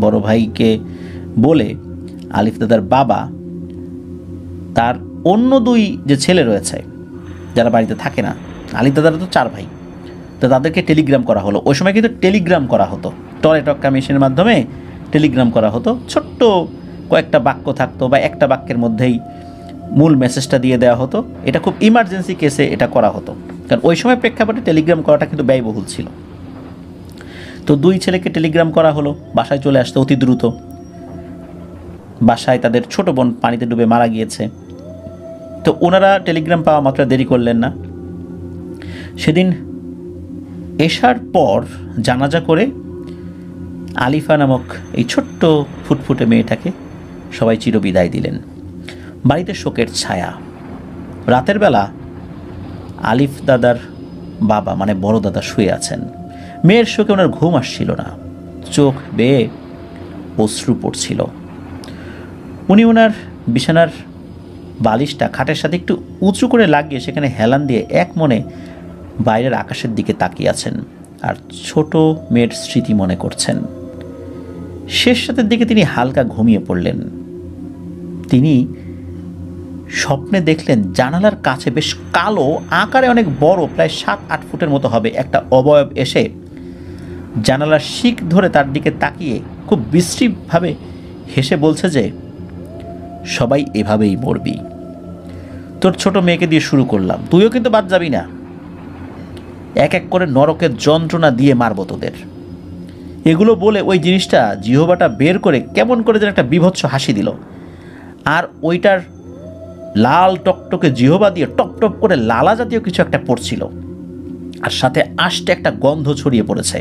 বড় ভাইকে বলে আলিফ দাদার বাবা তার অন্য দুই যে ছেলে রয়েছে যারা বাড়িতে থাকে না, আলিফ দাদারা তো 4 ভাই, তো তাদেরকে টেলিগ্রাম করা হলো। ওই সময় কিন্তু টেলিগ্রাম করা হতো, টলে টক্কা মেশিনের মাধ্যমে টেলিগ্রাম করা হতো। ছোট্ট কয়েকটা বাক্য থাকতো বা একটা বাক্যের মধ্যেই মূল মেসেজটা দিয়ে দেওয়া হতো। এটা খুব ইমার্জেন্সি কেসে এটা করা হতো, কারণ ওই সময় প্রেক্ষাপটে টেলিগ্রাম করাটা কিন্তু ব্যয়বহুল ছিল। তো 2 ছেলেকে টেলিগ্রাম করা হলো, বাসায় চলে আসতে অতি দ্রুত। বাসায় তাদের ছোট বোন পানিতে ডুবে মারা গিয়েছে। তো ওনারা টেলিগ্রাম পাওয়া মাত্র দেরি করলেন না। সেদিন এশার পর জানাজা করে আলিফা নামক এই ছোট্ট ফুটফুটে মেয়েটাকে সবাই চিরবিদায় দিলেন। বাড়িতে শোকের ছায়া। রাতের বেলা আলিফ দাদার বাবা মানে বড় দাদা শুয়ে আছেন। মেয়ের শোকে ওনার ঘুম আসছিল না, চোখ বেয়ে অশ্রু পড়ছিল। উনি ওনার বিছানার বালিশটা খাটের সাথে একটু উঁচু করে লাগিয়ে সেখানে হেলান দিয়ে এক মনে বাইরের আকাশের দিকে তাকিয়ে আছেন আর ছোট মেয়ের স্মৃতি মনে করছেন। শেষ রাতের দিকে তিনি হালকা ঘুমিয়ে পড়লেন। তিনি স্বপ্নে দেখলেন জানালার কাছে বেশ কালো আকারে অনেক বড়, প্রায় 7-8 ফুটের মতো হবে একটা অবয়ব এসে জানালার শিক ধরে তার দিকে তাকিয়ে খুব বিশ্রীভাবে হেসে বলছে যে সবাই এভাবেই মরবি, তোর ছোট মেয়েকে দিয়ে শুরু করলাম, তুইও কিন্তু বাদ যাবি না, এক এক করে নরকের যন্ত্রণা দিয়ে মারব তোদের। এগুলো বলে ওই জিনিসটা জিহবাটা বের করে কেমন করে যেন একটা বীভৎস হাসি দিল, আর ওইটার লাল টকটকে জিহবা দিয়ে টপ টপ করে লালা জাতীয় কিছু একটা পড়ছিল, আর সাথে আষ্টে একটা গন্ধ ছড়িয়ে পড়েছে।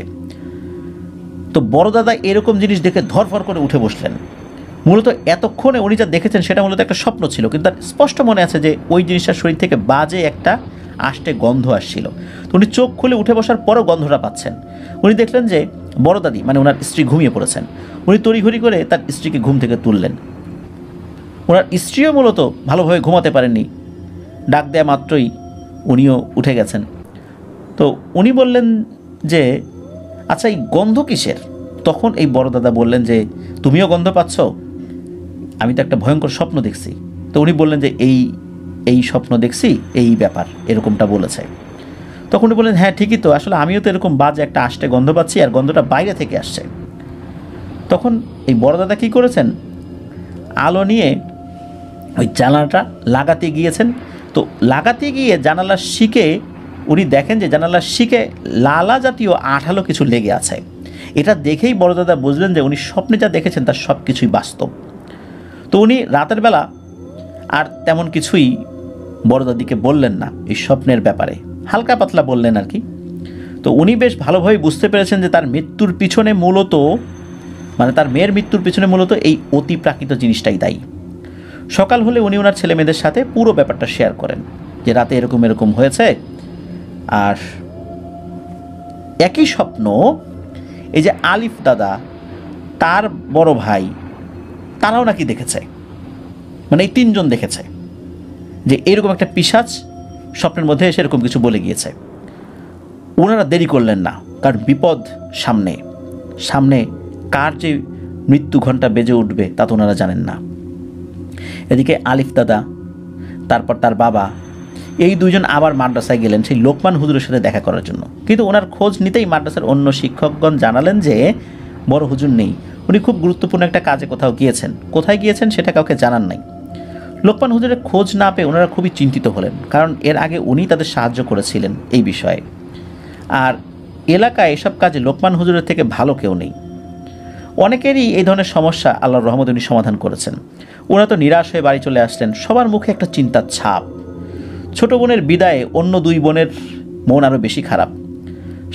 তো বড় দাদা এরকম জিনিস দেখে ধরফর করে উঠে বসলেন। মূলত এতক্ষণে উনি যা দেখেছেন সেটা মূলত একটা স্বপ্ন ছিল, কিন্তু তার স্পষ্ট মনে আছে যে ওই জিনিসটার শরীর থেকে বাজে একটা আষ্টে গন্ধ আসছিল। তো উনি চোখ খুলে উঠে বসার পরও গন্ধটা পাচ্ছেন। উনি দেখলেন যে বড় দাদি মানে ওনার স্ত্রী ঘুমিয়ে পড়েছেন। উনি তড়িঘড়ি করে তার স্ত্রীকে ঘুম থেকে তুললেন। ওনার স্ত্রীও মূলত ভালোভাবে ঘুমাতে পারেননি, ডাক দেয়া মাত্রই উনিও উঠে গেছেন। তো উনি বললেন যে আচ্ছা এই গন্ধ কিসের? তখন এই বড় দাদা বললেন যে তুমিও গন্ধ পাচ্ছ? আমি তো একটা ভয়ঙ্কর স্বপ্ন দেখছি। তো উনি বললেন যে এই স্বপ্ন দেখছি, এই ব্যাপার এরকমটা বলেছে। তখন উনি বললেন হ্যাঁ ঠিকই তো, আসলে আমিও তো এরকম বাজে একটা আষ্টে গন্ধ পাচ্ছি, আর গন্ধটা বাইরে থেকে আসছে। তখন এই বড় দাদা কী করেছেন, আলো নিয়ে ওই জানালাটা লাগাতে গিয়েছেন। তো লাগাতে গিয়ে জানালার শিকে উনি দেখেন যে জানালার শিকে লালা জাতীয় আঠালো কিছু লেগে আছে। এটা দেখেই বড় দাদা বুঝলেন যে উনি স্বপ্নে যা দেখেছেন তার সব কিছুই বাস্তব। তো উনি রাতের বেলা আর তেমন কিছুই বড় দাদিকে বললেন না এই স্বপ্নের ব্যাপারে, হালকা পাতলা বললেন আর কি। তো উনি বেশ ভালোভাবে বুঝতে পেরেছেন যে তার মৃত্যুর পিছনে মূলত মানে তার মেয়ের মৃত্যুর পিছনে মূলত এই অতি প্রাকৃত জিনিসটাই দায়ী। সকাল হলে উনি ওনার ছেলে মেয়েদের সাথে পুরো ব্যাপারটা শেয়ার করেন যে রাতে এরকম এরকম হয়েছে। আর একই স্বপ্ন এই যে আলিফ দাদা তার বড় ভাই তারাও নাকি দেখেছে, মানে এই 3 জন দেখেছে যে এরকম একটা পিশাচ স্বপ্নের মধ্যে এসে এরকম কিছু বলে গিয়েছে। ওনারা দেরি করলেন না, কারণ বিপদ সামনে। সামনে কার যে মৃত্যু ঘণ্টা বেজে উঠবে তা তো ওনারা জানেন না। এদিকে আলিফ দাদা, তারপর তার বাবা, এই দুইজন আবার মাদ্রাসায় গেলেন সেই লোকমান হুজুরের সাথে দেখা করার জন্য। কিন্তু ওনার খোঁজ নিতেই মাদ্রাসার অন্য শিক্ষকগণ জানালেন যে বড় হুজুর নেই, উনি খুব গুরুত্বপূর্ণ একটা কাজে কোথাও গিয়েছেন। কোথায় গিয়েছেন সেটা কাউকে জানান নাই। লোকমান হুজুরের খোঁজ না পেয়ে ওনারা খুবই চিন্তিত হলেন, কারণ এর আগে উনি তাদের সাহায্য করেছিলেন এই বিষয়ে। আর এলাকায় এসব কাজে লোকমান হুজুরের থেকে ভালো কেউ নেই। অনেকেরই এই ধরনের সমস্যা আল্লাহর রহমতে উনি সমাধান করেছেন। ওরা তো নিরাশ হয়ে বাড়ি চলে আসলেন, সবার মুখে একটা চিন্তার ছাপ। ছোট বোনের বিদায়ে অন্য দুই বোনের মন আরও বেশি খারাপ।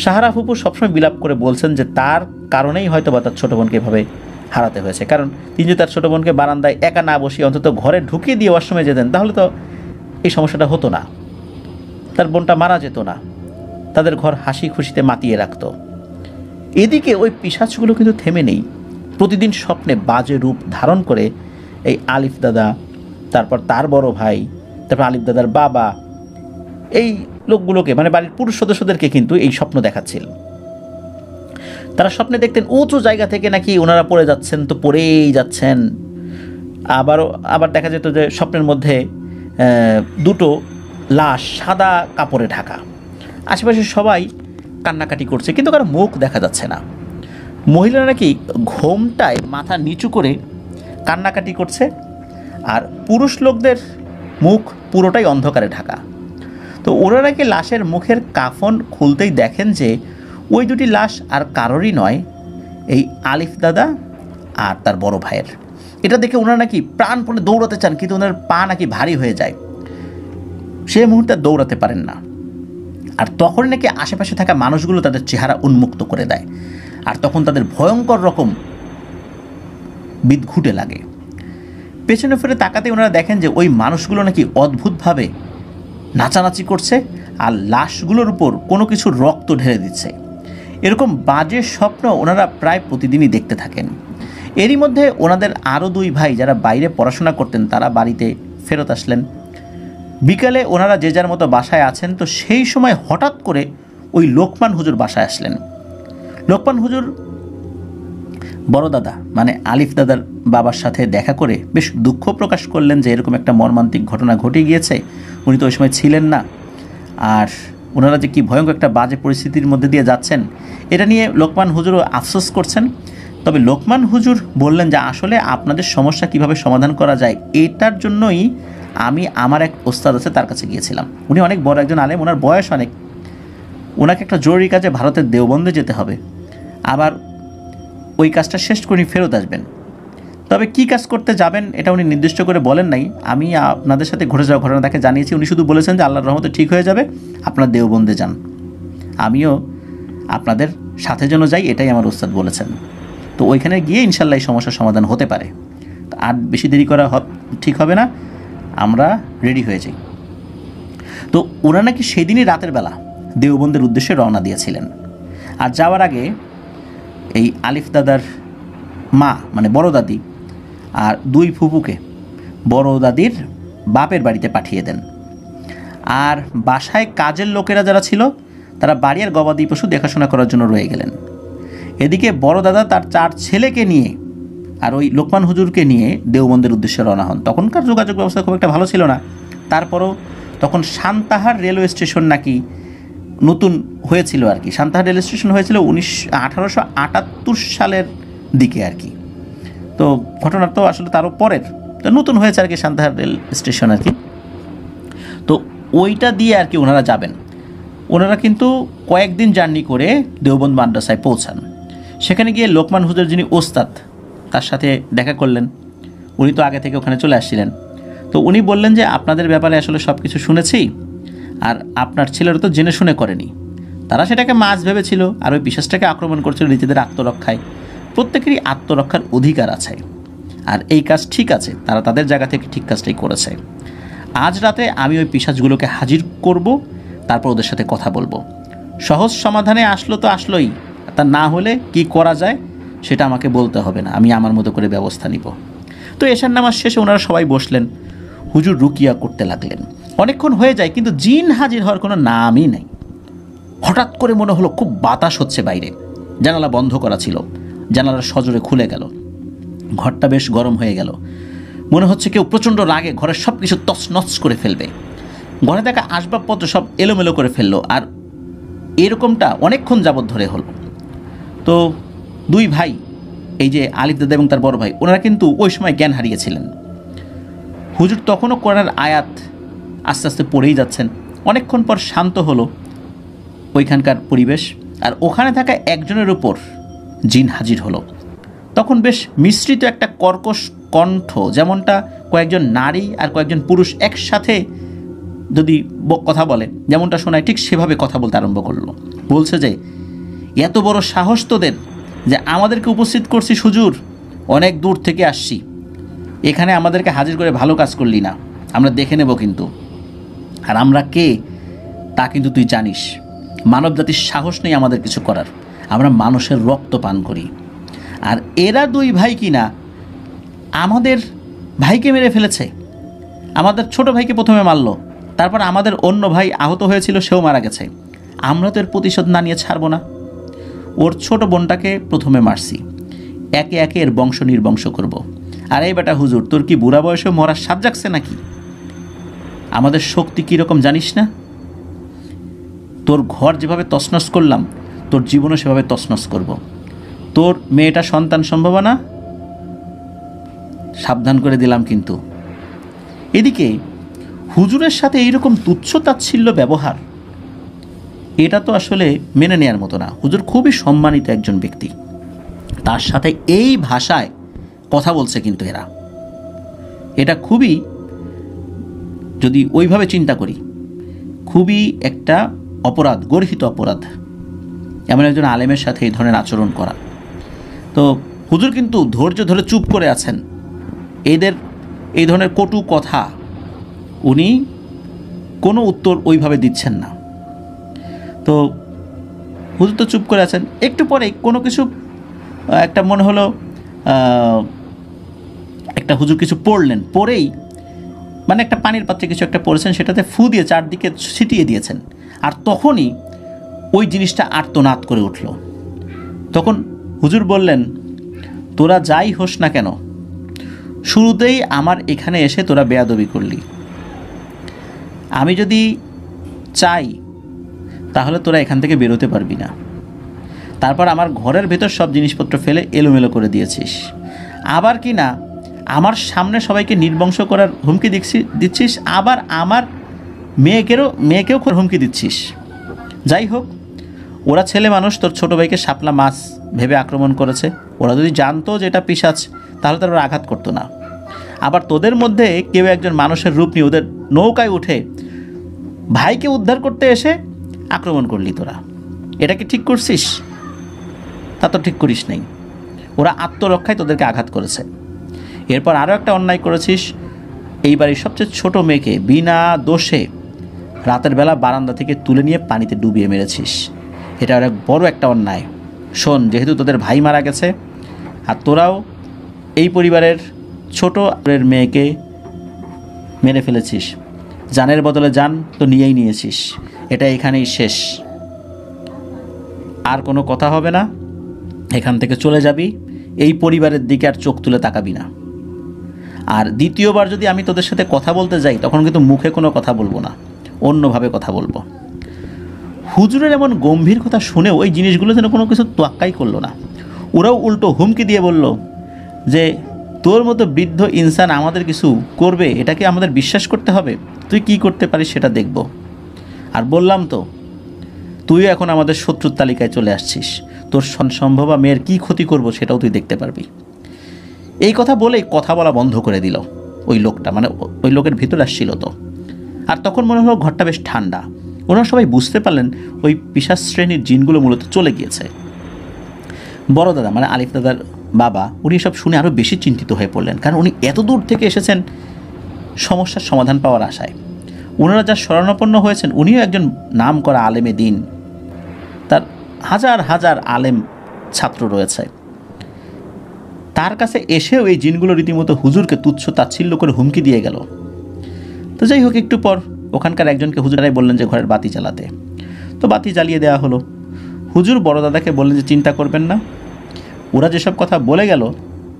সাহারা ফুপু সবসময় বিলাপ করে বলছেন যে তার কারণেই হয়তো বা তার ছোটো বোনকে এভাবে হারাতে হয়েছে। কারণ তিনি যদি তার ছোটো বোনকে বারান্দায় একা না বসিয়ে অন্তত ঘরে ঢুকিয়ে দিয়ে ওয়াশরুমে যেতেন, তাহলে তো এই সমস্যাটা হতো না, তার বোনটা মারা যেত না, তাদের ঘর হাসি খুশিতে মাতিয়ে রাখত। এদিকে ওই পিশাচগুলো কিন্তু থেমে নেই। প্রতিদিন স্বপ্নে বাজে রূপ ধারণ করে এই আলিফ দাদা, তারপর তার বড় ভাই, তারপর আলিফ দাদার বাবা, এই লোকগুলোকে মানে বাড়ির পুরুষ সদস্যদেরকে কিন্তু এই স্বপ্ন দেখাচ্ছিল। তারা স্বপ্নে দেখতেন উঁচু জায়গা থেকে নাকি ওনারা পড়ে যাচ্ছেন, তো পড়েই যাচ্ছেন। আবার দেখা যেত যে স্বপ্নের মধ্যে দুটো লাশ সাদা কাপড়ে ঢাকা, আশেপাশে সবাই কান্নাকাটি করছে, কিন্তু কারো মুখ দেখা যাচ্ছে না। মহিলারা নাকি ঘোমটায় মাথা নিচু করে কান্নাকাটি করছে, আর পুরুষ লোকদের মুখ পুরোটাই অন্ধকারে ঢাকা। তো ওরা নাকি লাশের মুখের কাফন খুলতেই দেখেন যে ওই দুটি লাশ আর কারোরই নয়, এই আলিফ দাদা আর তার বড় ভাইয়ের। এটা দেখে ওনারা নাকি প্রাণপণে দৌড়াতে চান, কিন্তু ওনার পা নাকি ভারী হয়ে যায়, সে মুহূর্তে দৌড়াতে পারেন না। আর তখন নাকি আশেপাশে থাকা মানুষগুলো তাদের চেহারা উন্মুক্ত করে দেয়, আর তখন তাদের ভয়ঙ্কর রকম বিদঘুটে লাগে। পেছনে ফিরে তাকাতে ওনারা দেখেন যে ওই মানুষগুলো নাকি অদ্ভুতভাবে নাচানাচি করছে, আর লাশগুলোর উপর কোনো কিছু রক্ত ঢেলে দিচ্ছে। এরকম বাজে স্বপ্ন ওনারা প্রায় প্রতিদিনই দেখতে থাকেন। এরই মধ্যে ওনাদের আরও দুই ভাই যারা বাইরে পড়াশোনা করতেন তারা বাড়িতে ফেরত আসলেন। বিকালে ওনারা যে যার মতো বাসায় আছেন, তো সেই সময় হঠাৎ করে ওই লোকমান হুজুর বাসায় আসলেন। লোকমান হুজুর বড় দাদা মানে আলিফ দাদার বাবার সাথে দেখা করে বেশ দুঃখ প্রকাশ করলেন যে এরকম একটা মর্মান্তিক ঘটনা ঘটে গিয়েছে, উনি তো ওই সময় ছিলেন না, আর ওনারা যে কি ভয়ঙ্কর একটা বাজে পরিস্থিতির মধ্যে দিয়ে যাচ্ছেন এটা নিয়ে লোকমান হুজুরও আফসোস করছেন। তবে লোকমান হুজুর বললেন যে আসলে আপনাদের সমস্যা কিভাবে সমাধান করা যায় এটার জন্যই আমি আমার এক ওস্তাদ আছে তার কাছে গিয়েছিলাম। উনি অনেক বড় একজন আলেম, ওনার বয়স অনেক, ওনাকে একটা জরুরি কাজে ভারতের দেওবন্দে যেতে হবে, আবার ওই কাজটা শেষ করে উনি ফেরত আসবেন। তবে কী কাজ করতে যাবেন এটা উনি নির্দিষ্ট করে বলেন নাই। আমি আপনাদের সাথে ঘটে যাওয়া ঘটনা তাকে জানিয়েছি, উনি শুধু বলেছেন যে আল্লাহর রহমতে ঠিক হয়ে যাবে, আপনার দেওবন্দে যান, আমিও আপনাদের সাথে যেন যাই, এটাই আমার ওস্তাদ বলেছেন। তো ওইখানে গিয়ে ইনশাল্লাহ এই সমস্যার সমাধান হতে পারে। আর বেশি দেরি করা ঠিক হবে না, আমরা রেডি হয়ে যাই। তো ওরা নাকি সেদিনই রাতের বেলা দেওবন্দের উদ্দেশ্যে রওনা দিয়েছিলেন। আর যাওয়ার আগে এই আলিফ দাদার মা মানে বড় দাদি আর দুই ফুপুকে বড় দাদির বাপের বাড়িতে পাঠিয়ে দেন। আর বাসায় কাজের লোকেরা যারা ছিল তারা বাড়ি আর গবাদি পশু দেখাশোনা করার জন্য রয়ে গেলেন। এদিকে বড় দাদা তার 4 ছেলেকে নিয়ে আর ওই লোকমান হুজুরকে নিয়ে দেওবন্দের উদ্দেশ্যে রওনা হন। তখনকার যোগাযোগ ব্যবস্থা খুব একটা ভালো ছিল না, তারপরও তখন সান্তাহার রেলওয়ে স্টেশন নাকি নতুন হয়েছিল আর কি। সান্তাহার রেল স্টেশন হয়েছিল 1878 সালের দিকে আর কি। তো ঘটনা তো আসলে তারও পরের, তো নতুন হয়েছে আর কি সান্তাহার রেল স্টেশন আর কি। তো ওইটা দিয়ে আর কি ওনারা যাবেন। ওনারা কিন্তু কয়েকদিন জার্নি করে দেওবন্দ মাদ্রাসায় পৌঁছান। সেখানে গিয়ে লোকমান হুজুর যিনি ওস্তাদ তার সাথে দেখা করলেন। উনি তো আগে থেকে ওখানে চলে আসছিলেন। তো উনি বললেন যে আপনাদের ব্যাপারে আসলে সব কিছু শুনেছি, আর আপনার ছেলেরা তো জেনে শুনে করেনি, তারা সেটাকে মাছ ভেবেছিল আর ওই পিশাচটাকে আক্রমণ করছিল নিজেদের আত্মরক্ষায়। প্রত্যেকেরই আত্মরক্ষার অধিকার আছে, আর এই কাজ ঠিক আছে, তারা তাদের জায়গা থেকে ঠিক কাজটাই করেছে। আজ রাতে আমি ওই পিশাচগুলোকে হাজির করব, তারপর ওদের সাথে কথা বলবো। সহজ সমাধানে আসলো তো আসলোই, তা না হলে কি করা যায় সেটা আমাকে বলতে হবে না, আমি আমার মতো করে ব্যবস্থা নিব। তো এশার নামাজ শেষে ওনারা সবাই বসলেন, হুজুর রুকিয়া করতে লাগলেন। অনেকক্ষণ হয়ে যায় কিন্তু জিন হাজির হওয়ার কোনো নামই নেই। হঠাৎ করে মনে হলো খুব বাতাস হচ্ছে বাইরে, জানালা বন্ধ করা ছিল, জানালা সজোরে খুলে গেল, ঘরটা বেশ গরম হয়ে গেল। মনে হচ্ছে কেউ প্রচণ্ড রাগে ঘরের সব কিছু তছনছ করে ফেলবে। ঘরে থাকা আসবাবপত্র সব এলোমেলো করে ফেললো। আর এরকমটা অনেকক্ষণ যাবৎ ধরে হলো। তো দুই ভাই, এই যে আলিফ দাদা এবং তার বড় ভাই, ওনারা কিন্তু ওই সময় জ্ঞান হারিয়েছিলেন। হুজুর তখনও কোরআনের আয়াত আস্তে আস্তে পড়েই যাচ্ছেন। অনেকক্ষণ পর শান্ত হলো ওইখানকার পরিবেশ, আর ওখানে থাকা একজনের উপর জিন হাজির হলো। তখন বেশ মিশ্রিত একটা কর্কশ কণ্ঠ, যেমনটা কয়েকজন নারী আর কয়েকজন পুরুষ একসাথে যদি কথা বলে যেমনটা শোনায়, ঠিক সেভাবে কথা বলতে আরম্ভ করলো। বলছে যে, এত বড় সাহস তোদের যে আমাদেরকে উপস্থিত করছিস হুজুর, অনেক দূর থেকে আসছি, এখানে আমাদেরকে হাজির করে ভালো কাজ করলি না, আমরা দেখে নেব কিন্তু। আর আমরা কে তা কিন্তু তুই জানিস। মানব জাতির সাহস নেই আমাদের কিছু করার, আমরা মানুষের রক্ত পান করি। আর এরা দুই ভাই কিনা আমাদের ভাইকে মেরে ফেলেছে, আমাদের ছোট ভাইকে প্রথমে মারল, তারপর আমাদের অন্য ভাই আহত হয়েছিল, সেও মারা গেছে। আমরা তো এর প্রতিশোধ না নিয়ে ছাড়বো না। ওর ছোট বোনটাকে প্রথমে মারছি, একে একে এর বংশ নির্বংশ করব। আর এই বেটা হুজুর, তোর কি বুড়া বয়সে মরার স্বাদ জাগছে নাকি? আমাদের শক্তি কীরকম জানিস না? তোর ঘর যেভাবে তছনছ করলাম, তোর জীবনও সেভাবে তছনছ করব। তোর মেয়েটা সন্তান সম্ভাবনা সাবধান করে দিলাম কিন্তু। এদিকে হুজুরের সাথে এইরকম তুচ্ছ তাচ্ছিল্য ব্যবহার, এটা তো আসলে মেনে নেওয়ার মতো না। হুজুর খুবই সম্মানিত একজন ব্যক্তি, তার সাথে এই ভাষায় কথা বলছে কিন্তু এরা, এটা খুবই, যদি ওইভাবে চিন্তা করি, খুবই একটা অপরাধ, গর্হিত অপরাধ এমন একজন আলেমের সাথে এই ধরনের আচরণ করা। তো হুজুর কিন্তু ধৈর্য ধরে চুপ করে আছেন। এদের এই ধরনের কটু কথা উনি কোনো উত্তর ওইভাবে দিচ্ছেন না। তো হুজুর তো চুপ করে আছেন। একটু পরে কোনো কিছু একটা মনে হলো, একটা হুজুর কিছু পড়লেন, পড়েই মানে একটা পানির পাত্রে কিছু একটা পড়েছেন, সেটাতে ফু দিয়ে চারদিকে ছিটিয়ে দিয়েছেন। আর তখনই ওই জিনিসটা আর্তনাদ করে উঠল। তখন হুজুর বললেন, তোরা যাই হোস না কেন, শুরুতেই আমার এখানে এসে তোরা বেয়াদবি করলি। আমি যদি চাই তাহলে তোরা এখান থেকে বেরোতে পারবি না। তারপর আমার ঘরের ভেতর সব জিনিসপত্র ফেলে এলোমেলো করে দিয়েছিস। আবার কি না আমার সামনে সবাইকে নির্বংশ করার হুমকি দিচ্ছিস, আবার আমার মেয়েকেও হুমকি দিচ্ছিস। যাই হোক, ওরা ছেলে মানুষ, তোর ছোটো ভাইকে শাপলা মাছ ভেবে আক্রমণ করেছে। ওরা যদি জানতো যে এটা পিশাচ, তাহলে তারা আঘাত করতো না। আবার তোদের মধ্যে কেউ একজন মানুষের রূপ নিয়ে ওদের নৌকায় উঠে ভাইকে উদ্ধার করতে এসে আক্রমণ করলি তোরা। এটা কি ঠিক করছিস? তা তো ঠিক করিস নাই। ওরা আত্মরক্ষায় তোদেরকে আঘাত করেছে। এরপর আরও একটা অন্যায় করেছিস, এই বাড়ির সবচেয়ে ছোট মেয়েকে বিনা দোষে রাতের বেলা বারান্দা থেকে তুলে নিয়ে পানিতে ডুবিয়ে মেরেছিস। এটা অনেক বড় একটা অন্যায়। শোন, যেহেতু তোদের ভাই মারা গেছে আর তোরাও এই পরিবারের ছোট মেয়েকে মেরে ফেলেছিস, জানের বদলে জান তো নিয়েই নিয়েছিস। এটা এখানেই শেষ, আর কোনো কথা হবে না। এখান থেকে চলে যাবি, এই পরিবারের দিকে আর চোখ তুলে তাকাবি না। আর দ্বিতীয়বার যদি আমি তোদের সাথে কথা বলতে যাই, তখন কিন্তু মুখে কোনো কথা বলবো না, অন্যভাবে কথা বলবো। হুজুরের এমন গম্ভীর কথা শুনেও ওই জিনিসগুলো যেন কোনো কিছু তোয়াক্কাই করলো না। ওরাও উল্টো হুমকি দিয়ে বলল যে, তোর মতো বৃদ্ধ ইনসান আমাদের কিছু করবে, এটাকে আমাদের বিশ্বাস করতে হবে? তুই কি করতে পারিস সেটা দেখব। আর বললাম তো, তুইও এখন আমাদের শত্রুর তালিকায় চলে আসছিস। তোর সম্ভব মেয়ের কী ক্ষতি করব সেটাও তুই দেখতে পারবি। এই কথা বলেই কথা বলা বন্ধ করে দিল ওই লোকটা, মানে ওই লোকের ভিতরে আসছিল তো। আর তখন মনে হলো ঘরটা বেশ ঠান্ডা। ওনারা সবাই বুঝতে পারলেন ওই পিশাচ শ্রেণীর জিনগুলো মূলত চলে গিয়েছে। বড় দাদা, মানে আলিফ দাদার বাবা, উনি সব শুনে আরও বেশি চিন্তিত হয়ে পড়লেন, কারণ উনি এত দূর থেকে এসেছেন সমস্যার সমাধান পাওয়ার আশায়। ওনারা যা শরণাপন্ন হয়েছেন, উনিও একজন নাম করা আলেমে দিন, তার হাজার হাজার আলেম ছাত্র রয়েছে। তার কাছে এসেও এই জিনগুলো রীতিমতো হুজুরকে তুচ্ছ তাচ্ছিল্য করে হুমকি দিয়ে গেল। তো যাই হোক, একটু পর ওখানকার একজনকে হুজুরাই বললেন যে ঘরের বাতি জ্বালাতে। তো বাতি জ্বালিয়ে দেওয়া হলো। হুজুর বড় দাদাকে বললেন যে চিন্তা করবেন না, ওরা যেসব কথা বলে গেল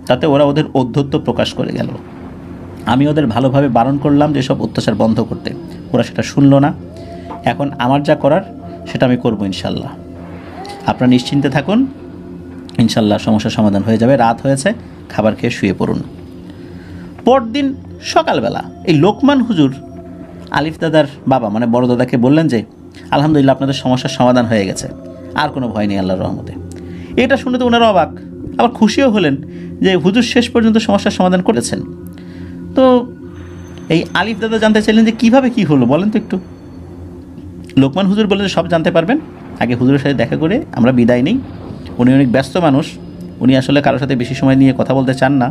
তাতে ওরা ওদের ঔদ্ধত্য প্রকাশ করে গেল। আমি ওদের ভালোভাবে বারণ করলাম যে সব অত্যাচার বন্ধ করতে, ওরা সেটা শুনলো না। এখন আমার যা করার সেটা আমি করবো ইনশাল্লাহ। আপনারা নিশ্চিন্তে থাকুন, ইনশাল্লাহ সমস্যার সমাধান হয়ে যাবে। রাত হয়েছে, খাবার খেয়ে শুয়ে পড়ুন। পরদিন সকালবেলা এই লোকমান হুজুর আলিফ দাদার বাবা মানে বড় দাদাকে বললেন যে আলহামদুলিল্লাহ আপনাদের সমস্যার সমাধান হয়ে গেছে, আর কোনো ভয় নেই আল্লাহর রহমতে। এটা শুনে তো ওনারা অবাক, আবার খুশিও হলেন যে হুজুর শেষ পর্যন্ত সমস্যার সমাধান করেছেন। তো এই আলিফ দাদা জানতে চাইলেন যে কীভাবে কী হলো বলেন তো একটু। লোকমান হুজুর বললেন সব জানতে পারবেন, আগে হুজুরের সাথে দেখা করে আমরা বিদায় নিই। উনি অনেক ব্যস্ত মানুষ, উনি আসলে কারোর সাথে বেশি সময় নিয়ে কথা বলতে চান না।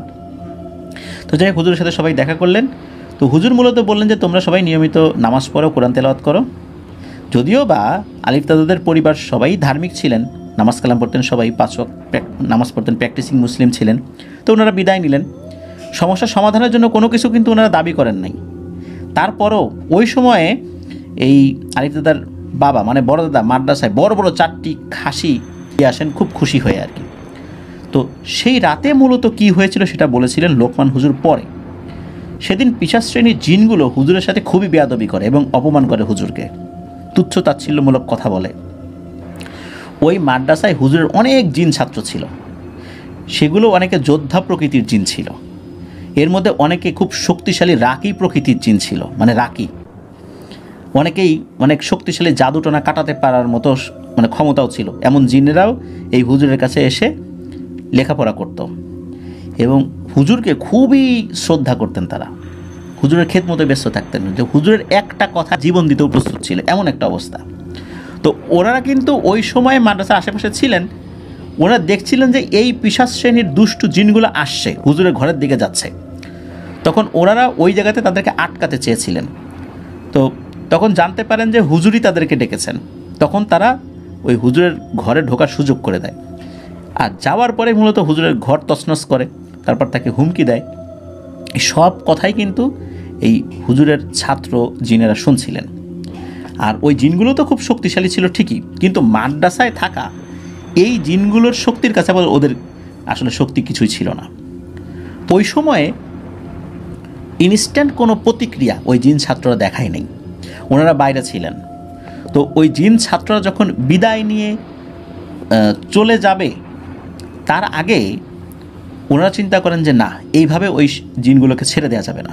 তো যাই হোক হুজুরের সাথে সবাই দেখা করলেন। তো হুজুর মূলত বললেন যে তোমরা সবাই নিয়মিত নামাজ পড়ো, কোরআন তেলাওয়াত করো। যদিও বা আলিফ দাদাদের পরিবার সবাই ধার্মিক ছিলেন, নামাজ কালাম পড়তেন, সবাই 5 ওয়াক্ত নামাজ পড়তেন, প্র্যাকটিসিং মুসলিম ছিলেন। তো ওনারা বিদায় নিলেন। সমস্যার সমাধানের জন্য কোনো কিছু কিন্তু ওনারা দাবি করেন নাই। তারপরও ওই সময়ে এই আলিফ দাদার বাবা মানে বড় দাদা মাদ্রাসায় বড় বড় 4টি খাসি দিয়ে আসেন, খুব খুশি হয়ে আর কি। তো সেই রাতে মূলত কি হয়েছিল সেটা বলেছিলেন লোকমান হুজুর পরে। সেদিন পিশাচ শ্রেণীর জিনগুলো হুজুরের সাথে খুবই বেয়াদবি করে এবং অপমান করে হুজুরকে, তুচ্ছ তাচ্ছিল্যমূলক কথা বলে। ওই মাদ্রাসায় হুজুরের অনেক জিন ছাত্র ছিল, সেগুলো অনেকে যোদ্ধা প্রকৃতির জিন ছিল। এর মধ্যে অনেকে খুব শক্তিশালী রাকি প্রকৃতির জিন ছিল, মানে রাকি। অনেকেই অনেক শক্তিশালী জাদুটনা কাটাতে পারার মতো মানে ক্ষমতাও ছিল। এমন জিনেরাও এই হুজুরের কাছে এসে লেখাপড়া করত এবং হুজুরকে খুবই শ্রদ্ধা করতেন তারা। হুজুরের খেদমতে ব্যস্ত থাকতেন, যে হুজুরের একটা কথা জীবন দিতেও প্রস্তুত ছিল, এমন একটা অবস্থা। তো ওনারা কিন্তু ওই সময় মাদ্রাসার আশেপাশে ছিলেন, ওনারা দেখছিলেন যে এই পিশাচ শ্রেণীর দুষ্টু জিনগুলো আসছে, হুজুরের ঘরের দিকে যাচ্ছে। তখন ওনারা ওই জায়গাতে তাদেরকে আটকাতে চেয়েছিলেন। তো তখন জানতে পারেন যে হুজুরই তাদেরকে ডেকেছেন। তখন তারা ওই হুজুরের ঘরে ঢোকার সুযোগ করে দেয়, আর যাওয়ার পরে মূলত হুজুরের ঘর তছনছ করে, তারপর তাকে হুমকি দেয়। সব কথাই কিন্তু এই হুজুরের ছাত্র জিনেরা শুনছিলেন। আর ওই জিনগুলো তো খুব শক্তিশালী ছিল ঠিকই, কিন্তু মাদ্রাসায় থাকা এই জিনগুলোর শক্তির কাছে আবার ওদের আসলে শক্তি কিছুই ছিল না। ওই সময়ে ইনস্ট্যান্ট কোনো প্রতিক্রিয়া ওই জিন ছাত্ররা দেখায় নেই, ওনারা বাইরে ছিলেন। তো ওই জিন ছাত্ররা যখন বিদায় নিয়ে চলে যাবে তার আগে ওনারা চিন্তা করেন যে না, এইভাবে ওই জিনগুলোকে ছেড়ে দেওয়া যাবে না,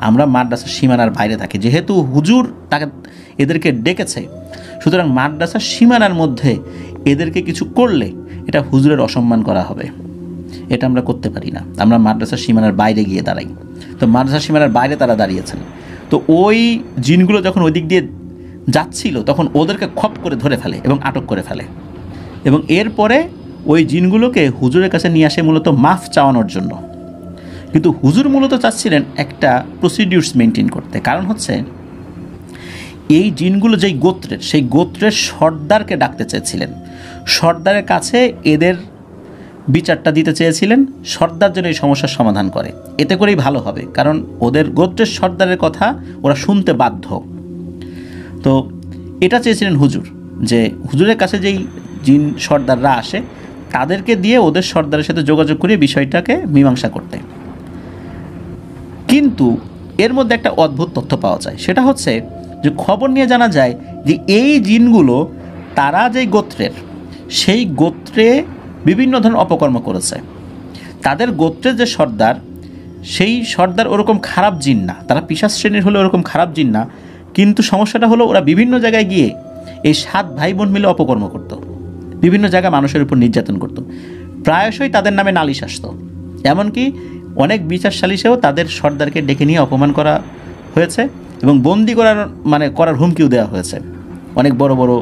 আমরা মাদ্রাসার সীমানার বাইরে থাকি। যেহেতু হুজুর এদেরকে ডেকেছে, সুতরাং মাদ্রাসার সীমানার মধ্যে এদেরকে কিছু করলে এটা হুজুরের অসম্মান করা হবে, এটা আমরা করতে পারি না, আমরা মাদ্রাসার সীমানার বাইরে গিয়ে দাঁড়াই। তো মাদ্রাসার সীমানার বাইরে তারা দাঁড়িয়েছেন। তো ওই জিনগুলো যখন ওই দিক দিয়ে যাচ্ছিল তখন ওদেরকে খপ করে ধরে ফেলে এবং আটক করে ফেলে, এবং এরপরে ওই জিনগুলোকে হুজুরের কাছে নিয়ে আসে মূলত মাফ চাওয়ানোর জন্য। কিন্তু হুজুর মূলত চাচ্ছিলেন একটা প্রসিডিউরস মেনটেন করতে। কারণ হচ্ছে এই জিনগুলো যেই গোত্রের, সেই গোত্রের সর্দারকে ডাকতে চেয়েছিলেন, সর্দারের কাছে এদের বিচারটা দিতে চেয়েছিলেন, সর্দার যেন এই সমস্যার সমাধান করে। এতে করেই ভালো হবে, কারণ ওদের গোত্রের সর্দারের কথা ওরা শুনতে বাধ্য। তো এটা চেয়েছিলেন হুজুর, যে হুজুরের কাছে যেই জিন সর্দাররা আসে তাদেরকে দিয়ে ওদের সর্দারের সাথে যোগাযোগ করে বিষয়টাকে মীমাংসা করতে। কিন্তু এর মধ্যে একটা অদ্ভুত তথ্য পাওয়া যায়, সেটা হচ্ছে যে খবর নিয়ে জানা যায় যে এই জিনগুলো তারা যেই গোত্রের, সেই গোত্রে বিভিন্ন ধরনের অপকর্ম করেছে। তাদের গোত্রের যে সর্দার, সেই সর্দার ওরকম খারাপ জিন না, তারা পিশাচ শ্রেণীর হলে ওরকম খারাপ জিন না, কিন্তু সমস্যাটা হলো ওরা বিভিন্ন জায়গায় গিয়ে এই 7 ভাই বোন মিলে অপকর্ম করত, বিভিন্ন জায়গায় মানুষের উপর নির্যাতন করত, প্রায়শই তাদের নামে নালিশ আসতো। এমনকি অনেক বিচার সালিশেও তাদের সর্দারকে ডেকে নিয়ে অপমান করা হয়েছে এবং বন্দি করার হুমকিও দেওয়া হয়েছে অনেক বড় বড়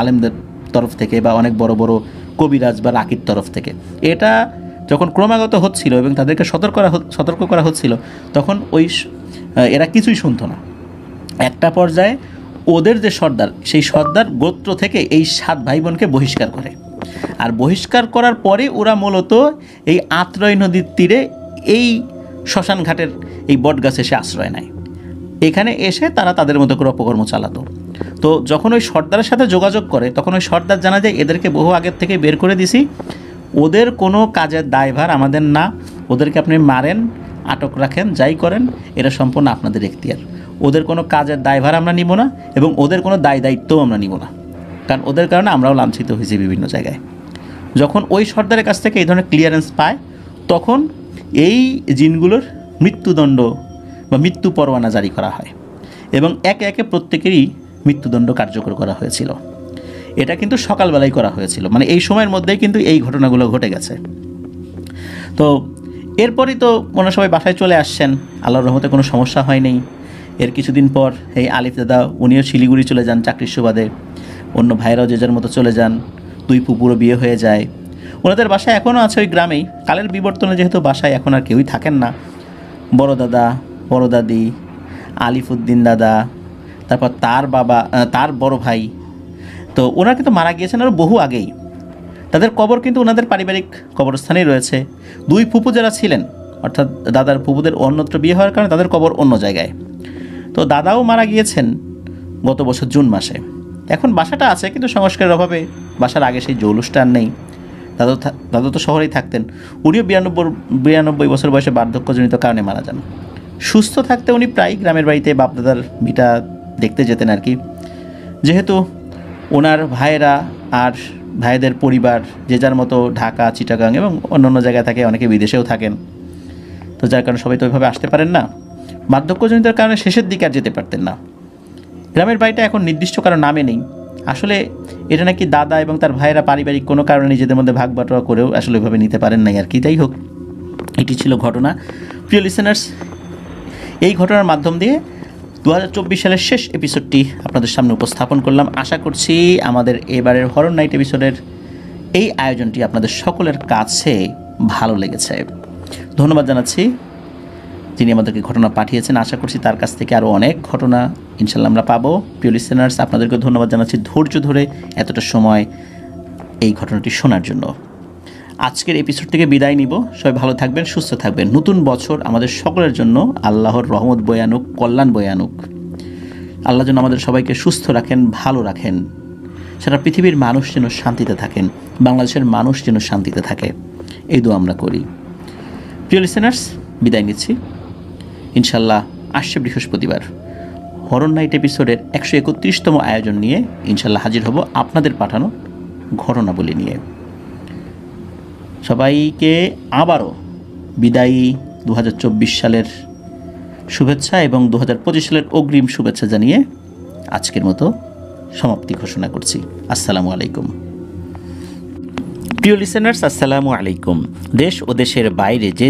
আলেমদের তরফ থেকে বা অনেক বড় বড় কবিরাজ বা রাকির তরফ থেকে। এটা যখন ক্রমাগত হচ্ছিল এবং তাদেরকে সতর্ক করা হচ্ছিল, তখন এরা কিছুই শুনতো না। একটা পর্যায়ে ওদের যে সর্দার, সেই সর্দার গোত্র থেকে এই 7 ভাই বোনকে বহিষ্কার করে। আর বহিষ্কার করার পরে ওরা মূলত এই আত্রয় নদীর তীরে এই শ্মশান ঘাটের এই বটগাছে এসে আশ্রয় নেয়। এখানে এসে তারা তাদের মতো করে অপকর্ম চালাতো। তো যখন ওই সর্দারের সাথে যোগাযোগ করে তখন ওই সর্দার জানা যায় এদেরকে বহু আগের থেকে বের করে দিছি, ওদের কোনো কাজের দায়ভার আমাদের না, ওদেরকে আপনি মারেন, আটক রাখেন, যাই করেন, এটা সম্পূর্ণ আপনাদের এখতিয়ার। ওদের কোনো কাজের দায়ভার আমরা নিব না এবং ওদের কোনো দায়িত্বও আমরা নিব না, কারণ ওদের কারণে আমরাও লাঞ্ছিত হয়েছি বিভিন্ন জায়গায়। যখন ওই সর্দারের কাছ থেকে এই ধরনের ক্লিয়ারেন্স পায় তখন এই জিনগুলোর মৃত্যুদণ্ড বা মৃত্যু পরোয়ানা জারি করা হয় এবং একে একে প্রত্যেকেরই মৃত্যুদণ্ড কার্যকর করা হয়েছিল। এটা কিন্তু সকালবেলায় করা হয়েছিল, মানে এই সময়ের মধ্যেই কিন্তু এই ঘটনাগুলো ঘটে গেছে। তো এরপরই তো ওনারা সবাই বাসায় চলে আসছেন, আল্লাহর রহমতে কোনো সমস্যা হয়নি। এর কিছুদিন পর এই আলিফ দাদা উনিও শিলিগুড়ি চলে যান চাকরির সুবাদে, অন্য ভাইরাও যে যার মতো চলে যান, 2 ফুপুরও বিয়ে হয়ে যায়। ওনাদের বাসায় এখনও আছে ওই গ্রামেই, কালের বিবর্তনে যেহেতু বাসায় এখন আর কেউই থাকেন না। বড় দাদা, বড় দাদি, আলিফউদ্দিন দাদা, তারপর তার বাবা, তার বড় ভাই, তো ওনারা কিন্তু মারা গিয়েছেন আরও বহু আগেই। তাদের কবর কিন্তু ওনাদের পারিবারিক কবরস্থানেই রয়েছে। 2 ফুপু যারা ছিলেন, অর্থাৎ দাদার ফুপুদের অন্যত্র বিয়ে হওয়ার কারণে তাদের কবর অন্য জায়গায়। তো দাদাও মারা গিয়েছেন গত বছর জুন মাসে। এখন বাসাটা আছে কিন্তু সংস্কারের অভাবে বাসার আগে সেই জৌলুসটা আর নেই। দাদা তো শহরেই থাকতেন। উনিও 92 বছর বয়সে বার্ধক্যজনিত কারণে মারা যান। সুস্থ থাকতে উনি প্রায় গ্রামের বাড়িতে বাপদাদার ভিটা দেখতে যেতেন আর কি। যেহেতু ওনার ভাইয়েরা আর ভাইদের পরিবার যে যার মতো ঢাকা, চিটাগাং এবং অন্যান্য জায়গায় থাকে, অনেকে বিদেশেও থাকেন, তো যার কারণে সবাই তো ওইভাবে আসতে পারেন না। বার্ধক্যজনিত কারণে শেষের দিকে আর যেতে পারতেন না। গ্রামের বাড়িটা এখন নির্দিষ্ট কারো নামে নেই। আসলে এটা নাকি দাদা এবং তার ভাইয়েরা পারিবারিক কোনো কারণে নিজেদের মধ্যে ভাগ বাটোয়া করেও আসলে ওইভাবে নিতে পারেন নাই আর কি। যাই হোক, এটি ছিল ঘটনা। প্রিয় লিসেনার্স, এই ঘটনার মাধ্যম দিয়ে 2024 সালের শেষ এপিসোডটি আপনাদের সামনে উপস্থাপন করলাম। আশা করছি আমাদের এবারের হরর নাইট এপিসোডের এই আয়োজনটি আপনাদের সকলের কাছে ভালো লেগেছে। ধন্যবাদ জানাচ্ছি যিনি আমাদেরকে ঘটনা পাঠিয়েছেন। আশা করছি তার কাছ থেকে আরও অনেক ঘটনা ইনশাল্লাহ আমরা পাবো। প্রিয় লিসেনার্স, আপনাদেরকে ধন্যবাদ জানাচ্ছি ধৈর্য ধরে এতটা সময় এই ঘটনাটি শোনার জন্য। আজকের এপিসোড থেকে বিদায় নিব। সবাই ভালো থাকবেন, সুস্থ থাকবেন। নতুন বছর আমাদের সকলের জন্য আল্লাহর রহমত বয়ে আনুক, কল্যাণ বয়ে আনুক। আল্লাহ যেন আমাদের সবাইকে সুস্থ রাখেন, ভালো রাখেন। সারা পৃথিবীর মানুষ যেন শান্তিতে থাকেন, বাংলাদেশের মানুষ যেন শান্তিতে থাকে, এই দোয়া আমরা করি। প্রিয় লিসেনার্স, বিদায় নিচ্ছি। ইনশাল্লাহ আসছে বৃহস্পতিবার হরর নাইট এপিসোডের 131তম আয়োজন নিয়ে ইনশাল্লাহ হাজির হব আপনাদের পাঠানো ঘটনাবলী নিয়ে। সবাইকে আবারও বিদায়ী 2024 সালের শুভেচ্ছা এবং 2025 সালের অগ্রিম শুভেচ্ছা জানিয়ে আজকের মতো সমাপ্তি ঘোষণা করছি। আসসালামু আলাইকুম। প্রিয় লিসেনার্স, আসসালামু আলাইকুম। দেশ ও দেশের বাইরে যে